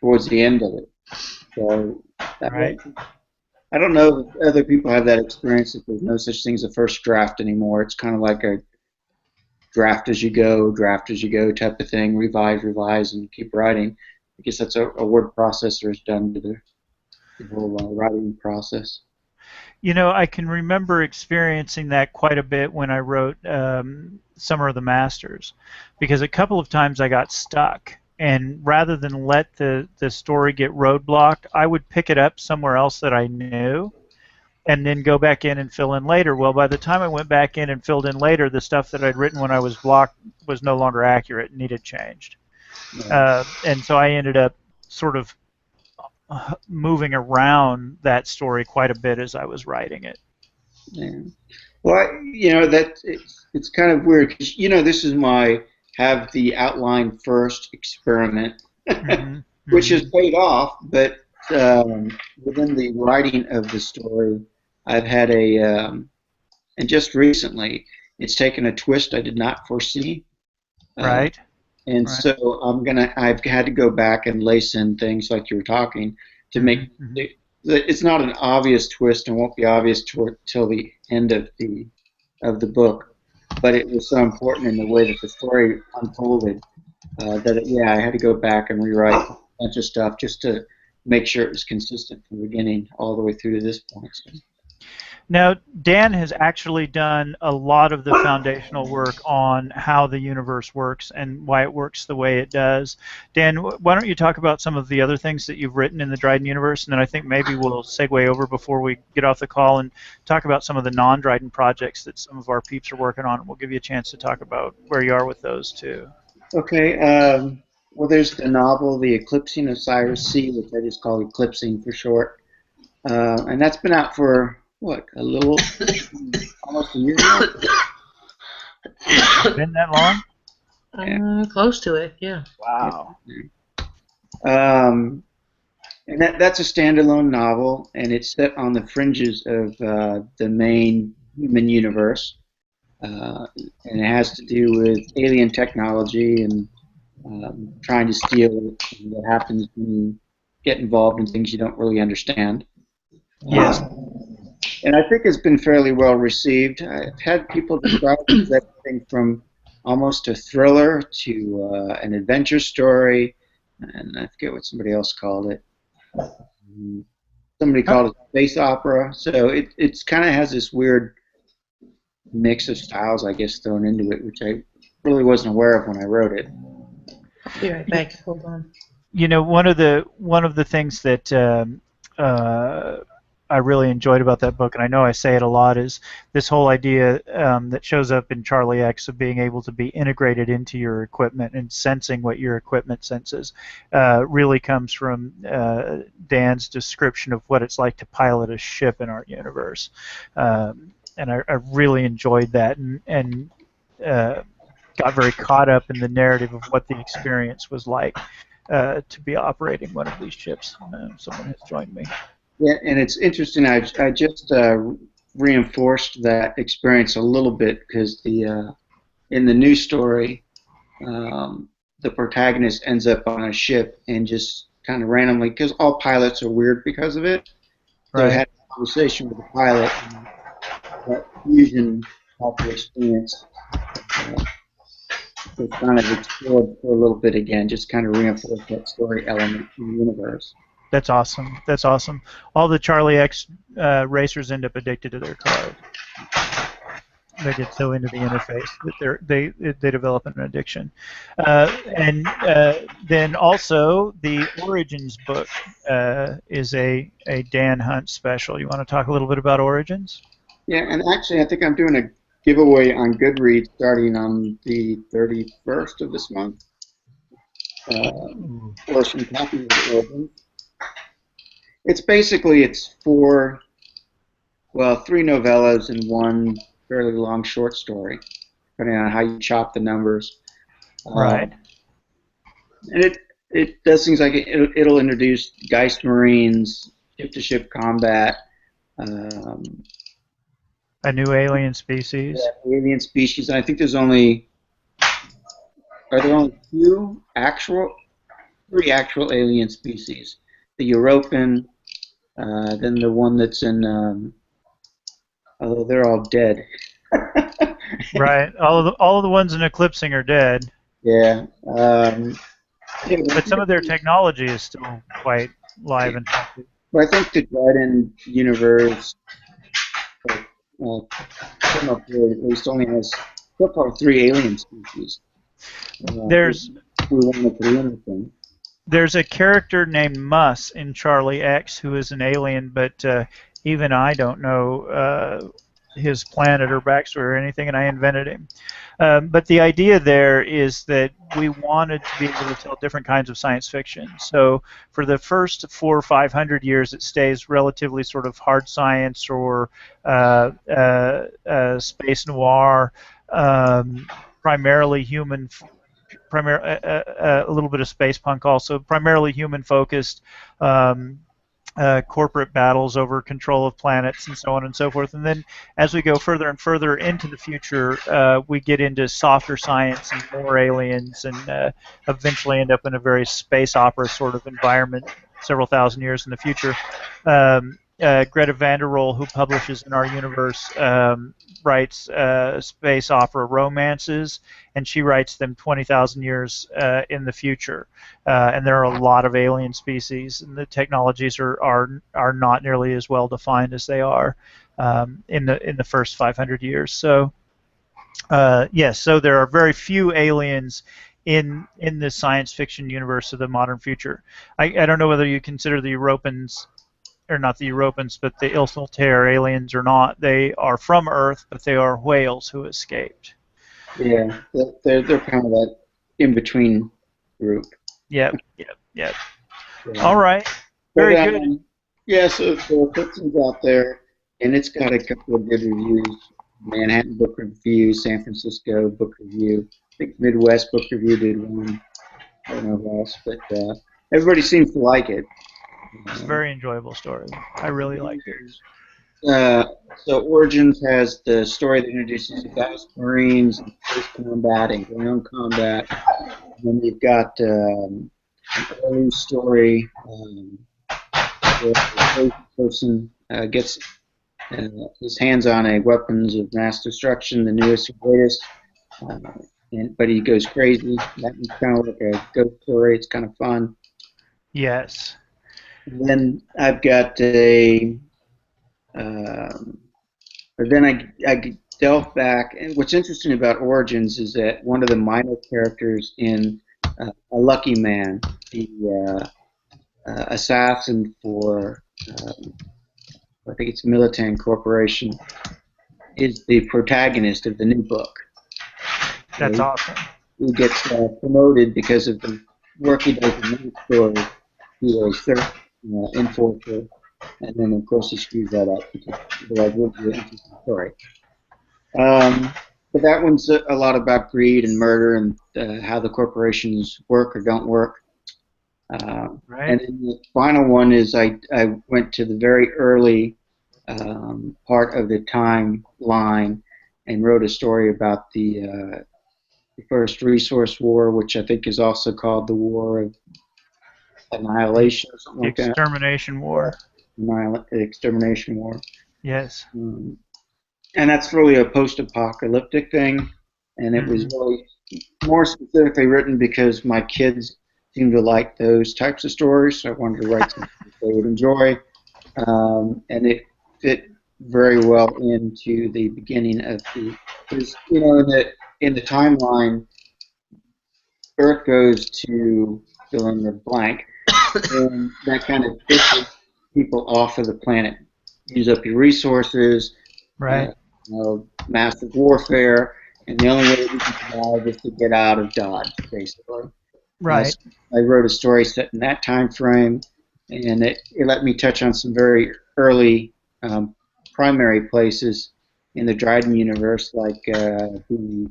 towards the end of it. So Right. I don't know if other people have that experience, if there's no such thing as a first draft anymore. It's kind of like a draft as you go type of thing, revise, and keep writing. I guess that's a word processor has done to the whole writing process. You know, I can remember experiencing that quite a bit when I wrote Summer of the Masters, because a couple of times I got stuck, and rather than let the story get roadblocked, I would pick it up somewhere else that I knew, and then go back in and fill in later. Well, by the time I went back in and filled in later, the stuff that I'd written when I was blocked was no longer accurate and needed changed. And so I ended up sort of moving around that story quite a bit as I was writing it. Yeah. Well, it's kind of weird because this is my have the outline first experiment, which has paid off. But within the writing of the story, I've had and just recently, it's taken a twist I did not foresee. Right. And right. So I've had to go back and lace in things like you were talking to make it's not an obvious twist and won't be obvious till the end of the book, but it was so important in the way that the story unfolded I had to go back and rewrite a bunch of stuff just to make sure it was consistent from the beginning all the way through to this point. So. Now, Dan has actually done a lot of the foundational work on how the universe works and why it works the way it does. Dan, why don't you talk about some of the other things that you've written in the Dryden universe, and then I think maybe we'll segue over before we get off the call and talk about some of the non-Dryden projects that some of our peeps are working on, and we'll give you a chance to talk about where you are with those too. Okay. Well, there's the novel, The Eclipsing of Cyrus C, which I just call Eclipsing for short. And that's been out for a little, almost a year now. Been that long? Close to it, yeah. Wow. And that's a standalone novel, and it's set on the fringes of the main human universe. And it has to do with alien technology and trying to steal it, and what happens when you get involved in things you don't really understand. Yes. And I think it's been fairly well received. I've had people describe it as everything from almost a thriller to an adventure story, and I forget what somebody else called it. Somebody called it space opera. So it's kind of has this weird mix of styles, I guess, thrown into it, which I really wasn't aware of when I wrote it. I'll be right back. Hold on. You know, one of the things that I really enjoyed about that book, and I know I say it a lot, is this whole idea that shows up in Charlie X of being able to be integrated into your equipment and sensing what your equipment senses really comes from Dan's description of what it's like to pilot a ship in our universe. And I really enjoyed that and got very caught up in the narrative of what the experience was like to be operating one of these ships. Someone has joined me. Yeah, and it's interesting. I just reinforced that experience a little bit because in the new story, the protagonist ends up on a ship and just kind of randomly, because all pilots are weird because of it. So I had a conversation with the pilot, and that fusion type of experience was kind of explored for a little bit again, just kind of reinforced that story element in the universe. That's awesome. That's awesome. All the Charlie X racers end up addicted to their cars. They get so into the interface that they develop an addiction. And then also the Origins book is a Dan Hunt special. You want to talk a little bit about Origins? Yeah, and actually I think I'm doing giveaway on Goodreads starting on the 31st of this month for some copies of Origins. It's three novellas and one fairly long short story, depending on how you chop the numbers. Right. And it does things like it'll introduce Geist Marines, ship-to-ship combat, A new alien species. alien species. And I think are there only three actual alien species? The European, then the one that's in, although they're all dead. Right. All of the ones in Eclipsing are dead. Yeah. But some of their technology is still quite live and active. But I think the Dryden universe, at least only has so far three alien species. There's we wanted to do anything. There's a character named Mus in Charlie X who is an alien, but even I don't know his planet or backstory or anything, and I invented him. But the idea there is that we wanted to be able to tell different kinds of science fiction. So for the first 400 or 500 years, it stays relatively sort of hard science or space noir, primarily human. A little bit of space punk also, primarily human focused, corporate battles over control of planets and so on and so forth. And then as we go further and further into the future, we get into softer science and more aliens and eventually end up in a very space opera sort of environment several thousand years in the future. Greta Van der Rohe, who publishes in our universe, writes space opera romances, and she writes them 20,000 years in the future. And there are a lot of alien species, and the technologies are not nearly as well defined as they are in the first 500 years. So yes, so there are very few aliens in the science fiction universe of the modern future. I don't know whether you consider the Europans, or not the Europans, but the Ilfilter aliens or not. They are from Earth, but they are whales who escaped. Yeah, they're kind of that in-between group. Yep. Yeah. All right. Very good. Yeah, so Fiction's out there, and it's got a couple of good reviews. Manhattan Book Review, San Francisco Book Review. I think Midwest Book Review did one. I don't know who else, but everybody seems to like it. It's a very enjoyable story. I really like it. So Origins has the story that introduces the Geist Marines, and space combat, and ground combat. And then you've got an early story where the person gets his hands on a weapons of mass destruction, the newest and greatest, but he goes crazy. That's kind of like a ghost story. It's kind of fun. Yes. And then I've got but then I delve back, and what's interesting about Origins is that one of the minor characters in A Lucky Man, the assassin for, I think it's Militant Corporation, is the protagonist of the new book. That's awesome. He gets promoted because of the work he does in the story. He was enforcer, and then of course he screws that up because otherwise it would be an interesting story. But that one's a lot about greed and murder and how the corporations work or don't work. Right. And then the final one is I went to the very early part of the timeline and wrote a story about the first resource war, which I think is also called the War of Annihilation or something like that. Extermination War. Extermination War. Yes. And that's really a post-apocalyptic thing, and it was really more specifically written because my kids seem to like those types of stories, so I wanted to write something that they would enjoy, and it fit very well into the beginning of because in the timeline, Earth goes to fill in the blank, and that kind of pushes people off of the planet. Use up your resources. Right. massive warfare, and the only way we can survive is to get out of Dodge, basically. Right. So I wrote a story set in that time frame, and it let me touch on some very early primary places in the Dryden universe, like the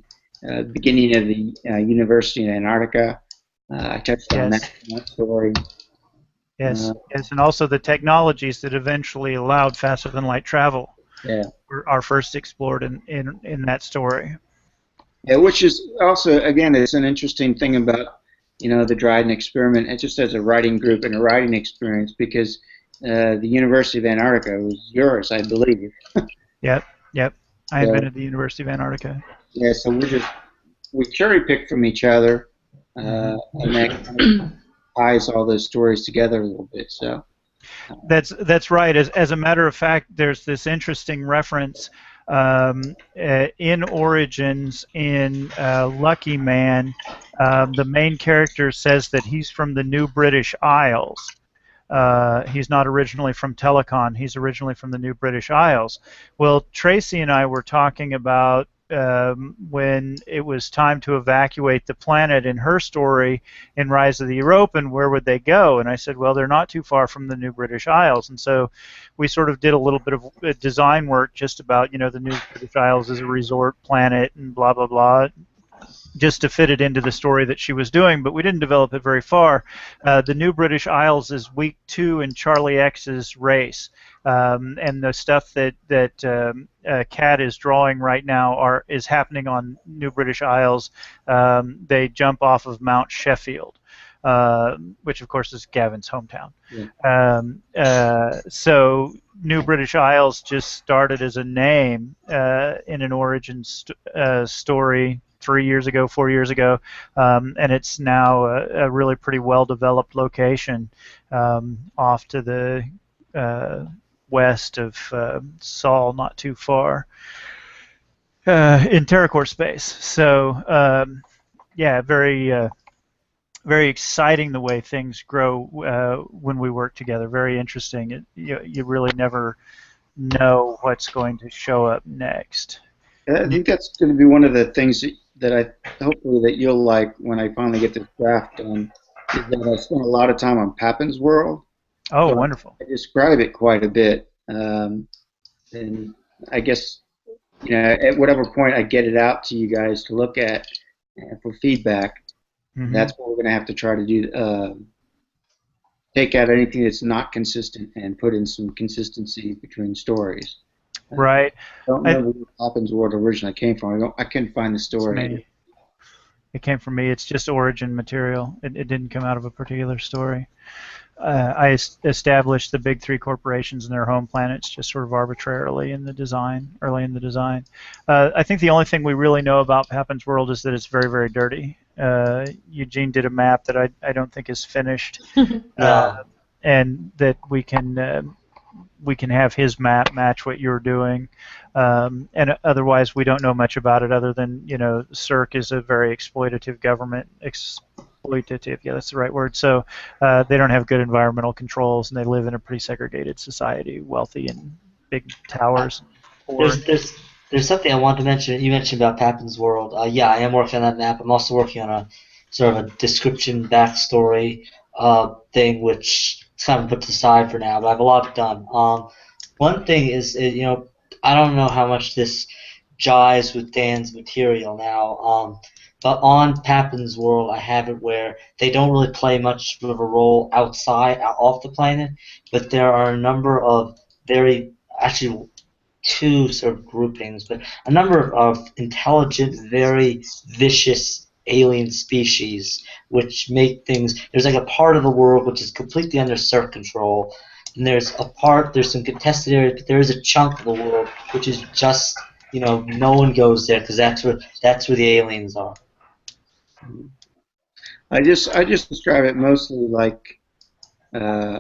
beginning of the University in Antarctica. I touched on Yes. that in that story. Yes. Yes. And also the technologies that eventually allowed faster than light travel Yeah. are first explored in that story. Yeah, which is also, again, it's an interesting thing about, the Dryden experiment. It just as a writing group and a writing experience because the University of Antarctica was yours, I believe. Yep. Yep. I So, invented the University of Antarctica. yeah, so we cherry pick from each other, and that kind of ties all those stories together a little bit. So, That's right. As a matter of fact, there's this interesting reference in Origins in Lucky Man. The main character says that he's from the New British Isles. He's not originally from Telecon. He's originally from the New British Isles. Well, Tracy and I were talking about when it was time to evacuate the planet in her story in Rise of the European, where would they go? And I said, well, they're not too far from the New British Isles. And so we sort of did a little bit of design work just about, the New British Isles as a resort planet and blah, blah, blah, just to fit it into the story that she was doing, but we didn't develop it very far. The New British Isles is week 2 in Charlie X's race, and the stuff that Kat is drawing right now is happening on New British Isles. They jump off of Mount Sheffield. Which of course is Gavin's hometown. Yeah. So New British Isles just started as a name in an origin story 3 years ago, 4 years ago, and it's now a really pretty well-developed location off to the west of Saul, not too far, in Terracore space. So yeah, very exciting the way things grow when we work together. Very interesting. You really never know what's going to show up next. I think that's going to be one of the things that I hopefully that you'll like when I finally get this draft done. Is that I spent a lot of time on Papin's World. Oh, so wonderful! I describe it quite a bit, and I guess at whatever point I get it out to you guys to look at for feedback, that's what we're going to have to try to do. Take out anything that's not consistent and put in some consistency between stories. Right. I don't remember where Papin's World originally came from. I couldn't find the story. It came from me. It's just origin material. It didn't come out of a particular story. I established the big 3 corporations and their home planets just sort of arbitrarily in the design, early in the design. I think the only thing we really know about Papin's World is that it's very, very dirty. Eugene did a map that I don't think is finished, and that we can have his map match what you're doing, and otherwise we don't know much about it other than CERC is a very exploitative government. Exploitative, yeah, that's the right word. So they don't have good environmental controls, and they live in a pretty segregated society, wealthy and big towers. There's something I want to mention. You mentioned about Papin's World. Yeah, I am working on that map. I'm also working on a sort of a description backstory thing, which is kind of put aside for now, but I have a lot done. One thing is, I don't know how much this jives with Dan's material now, but on Papin's World, I have it where they don't really play much of a role off the planet, but there are a number of actually 2 sort of groupings, but a number of intelligent, very vicious alien species, which make things. There's like a part of the world which is completely under CERC control, and there's some contested areas, but there is a chunk of the world which is just, no one goes there because that's where the aliens are. I just describe it mostly like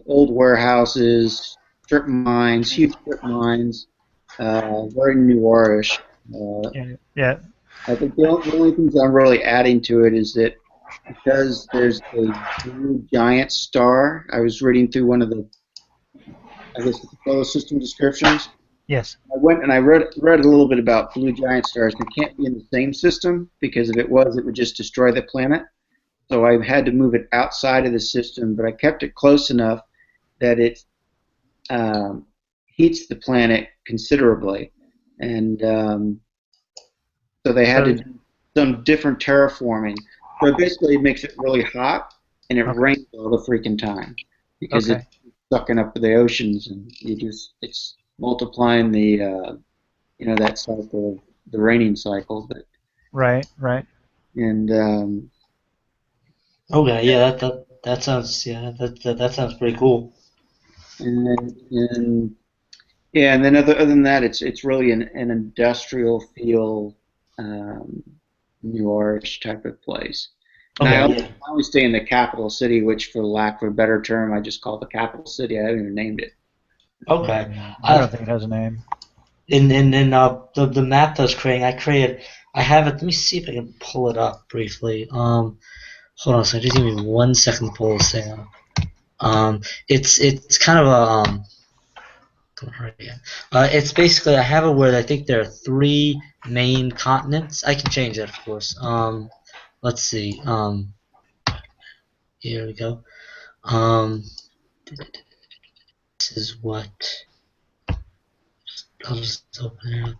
old warehouses, strip mines, huge strip mines, very noirish. Yeah. I think the only things I'm really adding to it is that because there's a blue giant star. I was reading through one of the, I guess, the solar system descriptions. Yes. I went and I read a little bit about blue giant stars. They can't be in the same system because if it was, it would just destroy the planet. So I had to move it outside of the system, but I kept it close enough that it um, heats the planet considerably, and so they had to So do some different terraforming. So basically, it makes it really hot, and it okay. rains all the freaking time because Okay. it's sucking up the oceans, and it's multiplying the that cycle, the raining cycle. But Right. Right. and Okay, yeah, that sounds that sounds pretty cool. and yeah, and then other than that, it's really an industrial feel, um, newish type of place. And Okay, yeah. I always stay in the capital city, which, for lack of a better term, I just call the capital city. I haven't even named it. Okay. I don't think it has a name. The map I was creating, I have it. Let me see if I can pull it up briefly. Hold on a second. Just give me 1 second to pull this thing up. It's kind of a it's basically I have it where I think there are three main continents. I can change that, of course. Let's see. Here we go. Um, this is what I'll just open it up.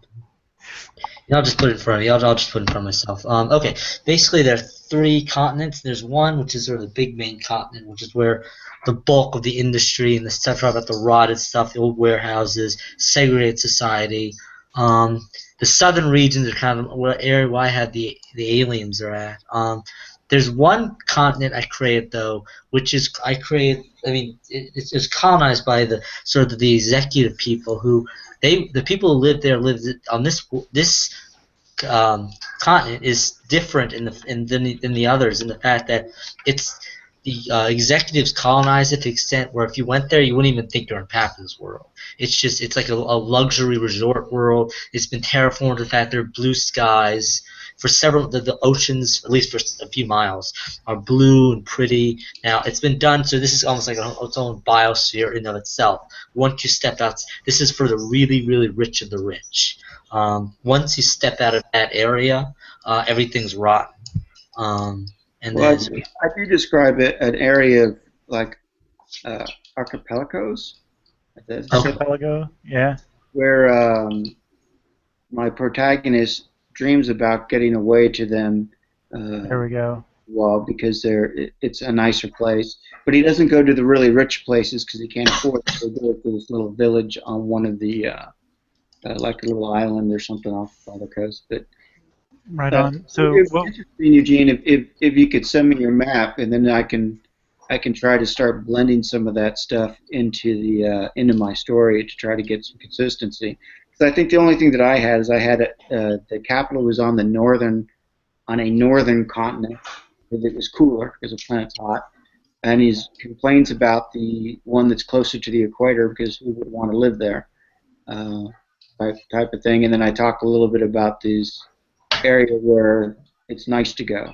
I'll just put it in front of you. I'll just put it in front of myself. Okay, basically there are three continents. There's one which is sort of the big main continent, which is where the bulk of the industry and the stuff about the rotted stuff, the old warehouses, segregated society. The southern regions are kind of where area where I had the aliens are at. There's one continent I created though, which is I created. I mean, it's colonized by the sort of the executive people who the people who live there lived on this continent is different than the others in the fact that it's the executives colonize it to the extent where if you went there you wouldn't even think you're in Papin's world. It's like a luxury resort world. It's been terraformed to the fact there are blue skies for several the oceans, at least for a few miles, are blue and pretty. Now it's been done so this is almost like its own biosphere in and of itself. Once you step out, this is for the really really rich of the rich. Once you step out of that area, everything's rotten. And Well, then I do describe it an area of like archipelagos. okay. Archipelago. Yeah. Where my protagonist dreams about getting away to them. There we go. Well, because it's a nicer place, but he doesn't go to the really rich places because he can't afford it. So he goes to this little village on one of the like a little island or something off the coast. But Right on. So it's what? interesting, Eugene. If you could send me your map, and then I can try to start blending some of that stuff into my story to try to get some consistency. Because I think the only thing that I had is the capital was on a northern continent because it was cooler because the planet's hot, and he complains about the one that's closer to the equator because who would want to live there, uh, type of thing. And then I talk a little bit about this area where it's nice to go,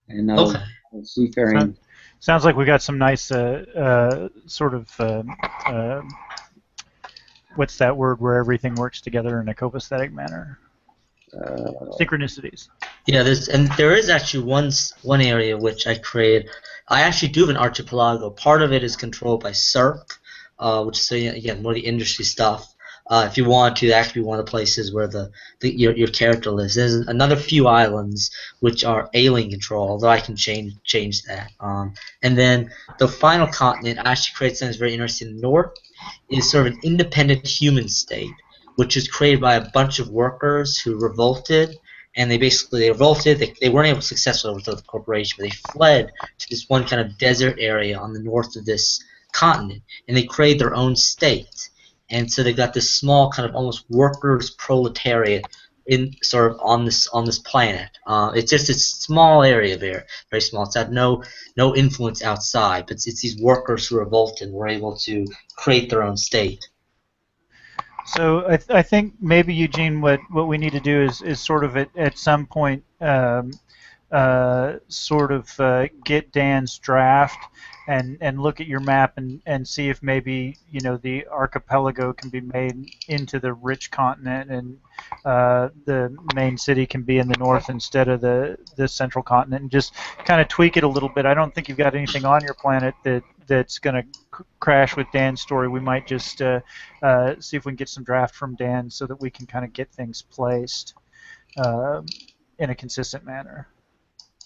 and Okay. seafaring. Sounds like we got some nice sort of what's that word where everything works together in a copacetic manner? Synchronicities. Yeah, there is actually one area which I created. I actually do have an archipelago. Part of it is controlled by Cirque, which is again more the industry stuff. If you want to, that could be one of the places where your character lives. There's another few islands which are alien control, although I can change that. And then the final continent I actually created something that's very interesting. In the north is sort of an independent human state, which was created by a bunch of workers who revolted, and they revolted. They weren't able to successfully overthrow the corporation, but they fled to this one kind of desert area on the north of this continent, and they created their own state. And so they got this small kind of almost workers proletariat in sort of on this planet. It's just a small area there, very small. It's had no influence outside, but it's these workers who revolted and were able to create their own state. So I think maybe Eugene, what we need to do is sort of at some point sort of get Dan's draft and look at your map and see if maybe the archipelago can be made into the rich continent and the main city can be in the north instead of the central continent, and just kind of tweak it a little bit. I don't think you've got anything on your planet that's going to crash with Dan's story. We might just see if we can get some draft from Dan so that we can kind of get things placed in a consistent manner.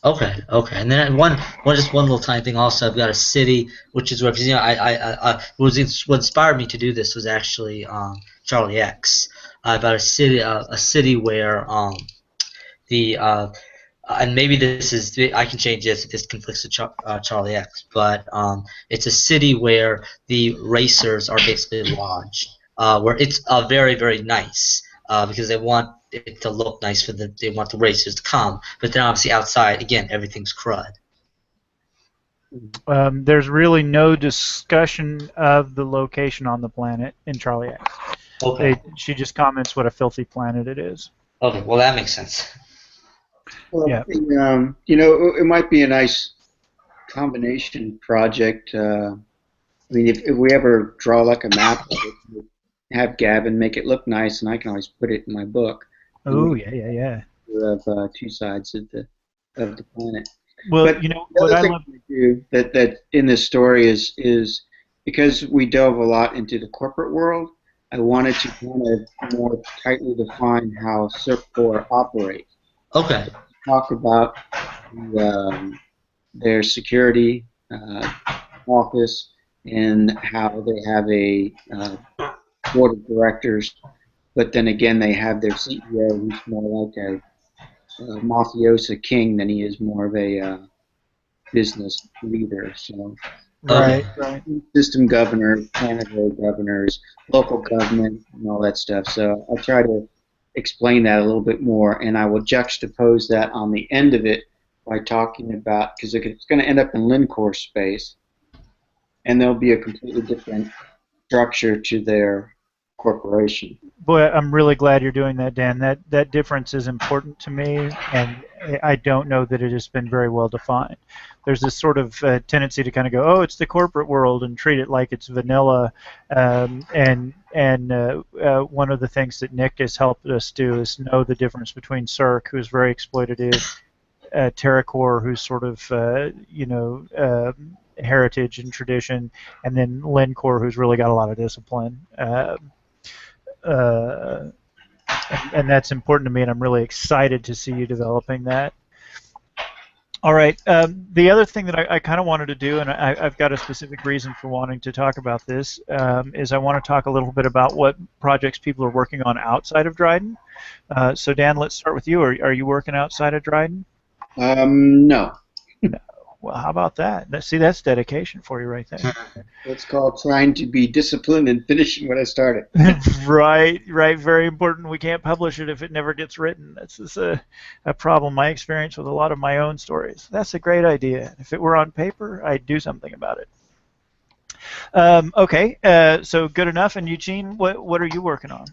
Okay, okay, and then just one little tiny thing. Also, I've got a city, which is where, because what inspired me to do this was actually Charlie X. About a city where the and maybe this is, I can change this if this conflicts with Charlie X, but it's a city where the racers are basically lodged, where it's very, very nice, because they want it to look nice they want the racers to come, but then obviously outside, again, everything's crud. There's really no discussion of the location on the planet in Charlie X. Okay. She just comments what a filthy planet it is. Okay, well that makes sense. Well, Yeah. it might be a nice combination project. I mean, if we ever draw like a map of it, have Gavin make it look nice, and I can always put it in my book. Oh, yeah. You have two sides of the planet. Well, But what I thing love. we do that in this story is because we delve a lot into the corporate world. I wanted to kind of more tightly define how CERC4 operates. Okay. Talk about their security office and how they have a board of directors, but then again they have their CEO who's more like a mafiosa king than he is more of a business leader. So Right. system governors, planetary governors, local government, and all that stuff. So I'll try to explain that a little bit more, and I will juxtapose that on the end of it by talking about, because it's going to end up in Lincor space, and there'll be a completely different structure to their corporation. Boy, I'm really glad you're doing that, Dan. That difference is important to me, and I don't know that it has been very well defined. There's this sort of tendency to kind of go, oh, it's the corporate world, and treat it like it's vanilla. And one of the things that Nick has helped us do is know the difference between CERC, who's very exploitative, TerraCore, who's sort of heritage and tradition, and then Lincor, who's really got a lot of discipline. And that's important to me, and I'm really excited to see you developing that. All right. The other thing that I kind of wanted to do, and I've got a specific reason for wanting to talk about this, is I want to talk a little bit about what projects people are working on outside of Dryden. So Dan, let's start with you. Are you working outside of Dryden? No. No. Well, how about that? See, that's dedication for you right there. It's called trying to be disciplined and finishing what I started. Right. Very important. We can't publish it if it never gets written. That's a problem I experience with a lot of my own stories. That's a great idea. If it were on paper, I'd do something about it. Okay. So good enough. And Eugene, what are you working on?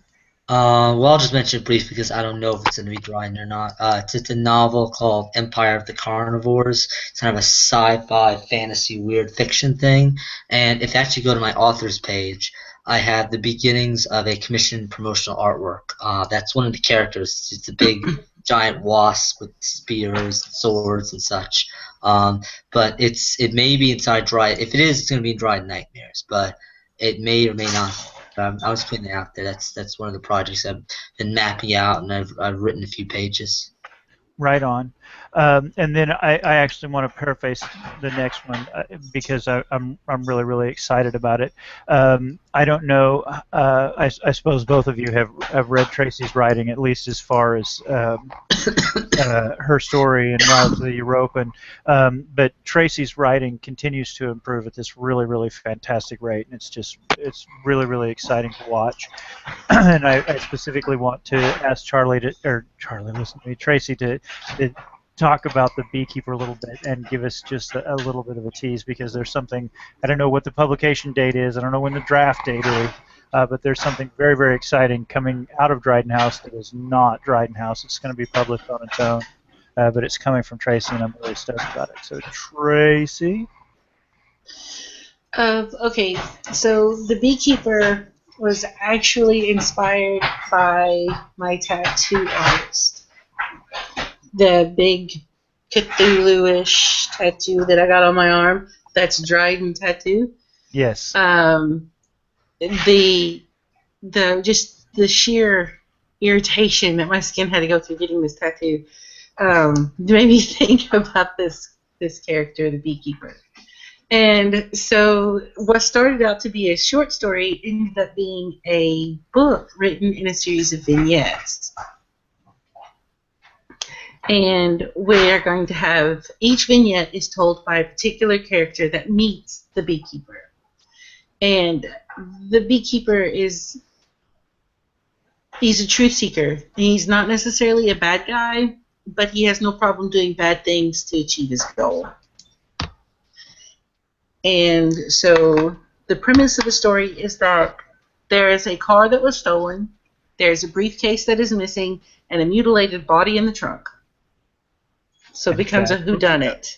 Well, I'll just mention it briefly because I don't know if it's going to be Dryden or not. It's a novel called Empire of the Carnivores. It's kind of a sci-fi, fantasy, weird fiction thing. And if you actually go to my author's page, I have the beginnings of a commissioned promotional artwork. That's one of the characters. It's a big, giant wasp with spears, swords, and such. But it may be inside Dryden. If it is, it's going to be in Dryden Nightmares. But it may or may not. I was putting it out there. That's one of the projects I've been mapping out, and I've written a few pages. Right on. And then I actually want to paraphrase the next one because I'm really, really excited about it. I don't know. I suppose both of you have read Tracy's writing, at least as far as her story and Rise of the European. But Tracy's writing continues to improve at this really, really fantastic rate, and it's really, really exciting to watch. And I specifically want to ask Tracy to talk about the Beekeeper a little bit and give us just a little bit of a tease, because there's something, I don't know what the publication date is, I don't know when the draft date is, but there's something very, very exciting coming out of Dryden House that is not Dryden House. It's going to be published on its own. but it's coming from Tracy, and I'm really stoked about it. So Tracy. Okay, so the beekeeper was actually inspired by my tattoo artist. The big Cthulhu-ish tattoo that I got on my arm. That's Dryden tattoo. Yes. The just the sheer irritation that my skin had to go through getting this tattoo made me think about this character, the beekeeper. And so what started out to be a short story ended up being a book written in a series of vignettes. And we're going to have each vignette is told by a particular character that meets the beekeeper. And the beekeeper he's a truth seeker. He's not necessarily a bad guy, but he has no problem doing bad things to achieve his goal. And so the premise of the story is that there is a car that was stolen, there's a briefcase that is missing, and a mutilated body in the trunk. So it becomes a whodunit.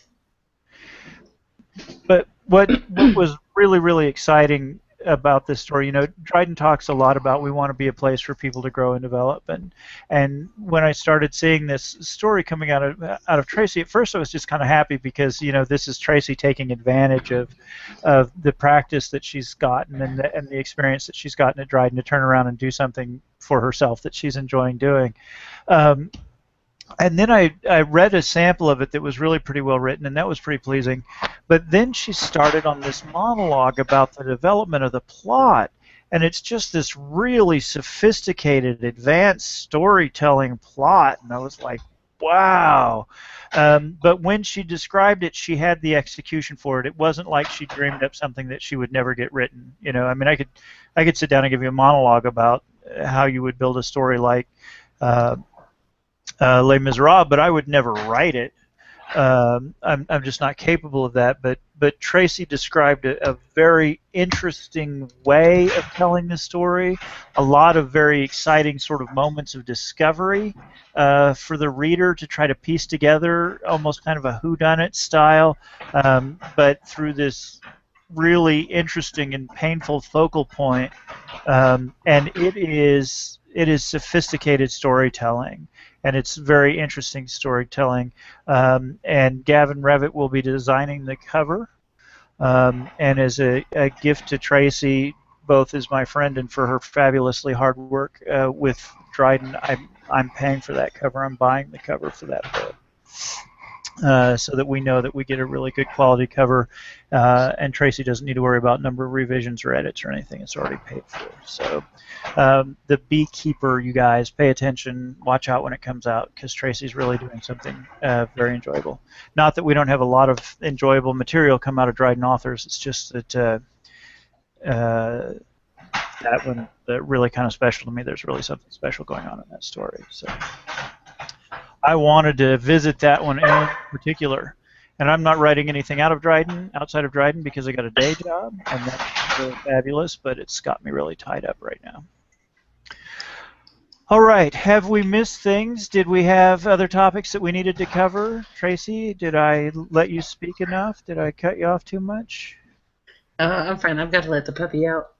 But what was really, really exciting about this story, you know, Dryden talks a lot about we want to be a place for people to grow and develop, and when I started seeing this story coming out of Tracy, at first I was just kind of happy because, you know, this is Tracy taking advantage of the practice that she's gotten and the experience that she's gotten at Dryden to turn around and do something for herself that she's enjoying doing. And then I read a sample of it that was really pretty well written, and that was pretty pleasing. But then she started on this monologue about the development of the plot, and it's just this really sophisticated, advanced storytelling plot, and I was like, wow. But when she described it, she had the execution for it. It wasn't like she dreamed up something that she would never get written. You know, I mean, I could sit down and give you a monologue about how you would build a story like Les Miserables, but I would never write it. I'm just not capable of that. But Tracy described a very interesting way of telling the story. A lot of very exciting sort of moments of discovery for the reader to try to piece together, almost kind of a whodunit style, but through this really interesting and painful focal point. And it is sophisticated storytelling. And it's very interesting storytelling. And Gavin Revitt will be designing the cover. And as a gift to Tracy, both as my friend and for her fabulously hard work with Dryden, I'm paying for that cover. I'm buying the cover for that book. So that we know that we get a really good quality cover, and Tracy doesn't need to worry about number of revisions or edits or anything. It's already paid for. So the Beekeeper, you guys, pay attention, watch out when it comes out, because Tracy's really doing something very enjoyable. Not that we don't have a lot of enjoyable material come out of Dryden authors, it's just that that one really kind of special to me. There's really something special going on in that story. So I wanted to visit that one in particular. And I'm not writing anything outside of Dryden, because I got a day job, and that's really fabulous, but it's got me really tied up right now. All right, have we missed things? Did we have other topics that we needed to cover? Tracy, did I let you speak enough? Did I cut you off too much? I'm fine. I've got to let the puppy out.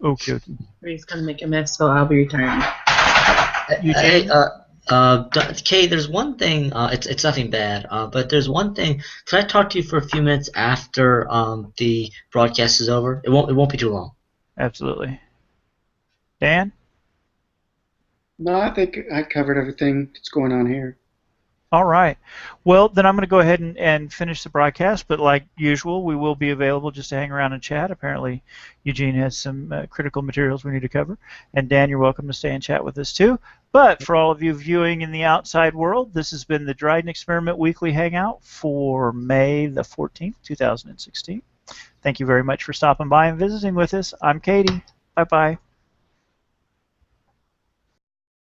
Okay. He's going to make a mess, so I'll be returning. Kay, there's one thing. It's nothing bad, but there's one thing. Can I talk to you for a few minutes after the broadcast is over? It won't be too long. Absolutely. Dan? No, I think I covered everything that's going on here. All right. Well, then I'm going to go ahead and finish the broadcast, but like usual, we will be available just to hang around and chat. Apparently, Eugene has some critical materials we need to cover. And Dan, you're welcome to stay and chat with us too. But for all of you viewing in the outside world, this has been the Dryden Experiment Weekly Hangout for May the 14th, 2016. Thank you very much for stopping by and visiting with us. I'm Katie. Bye-bye.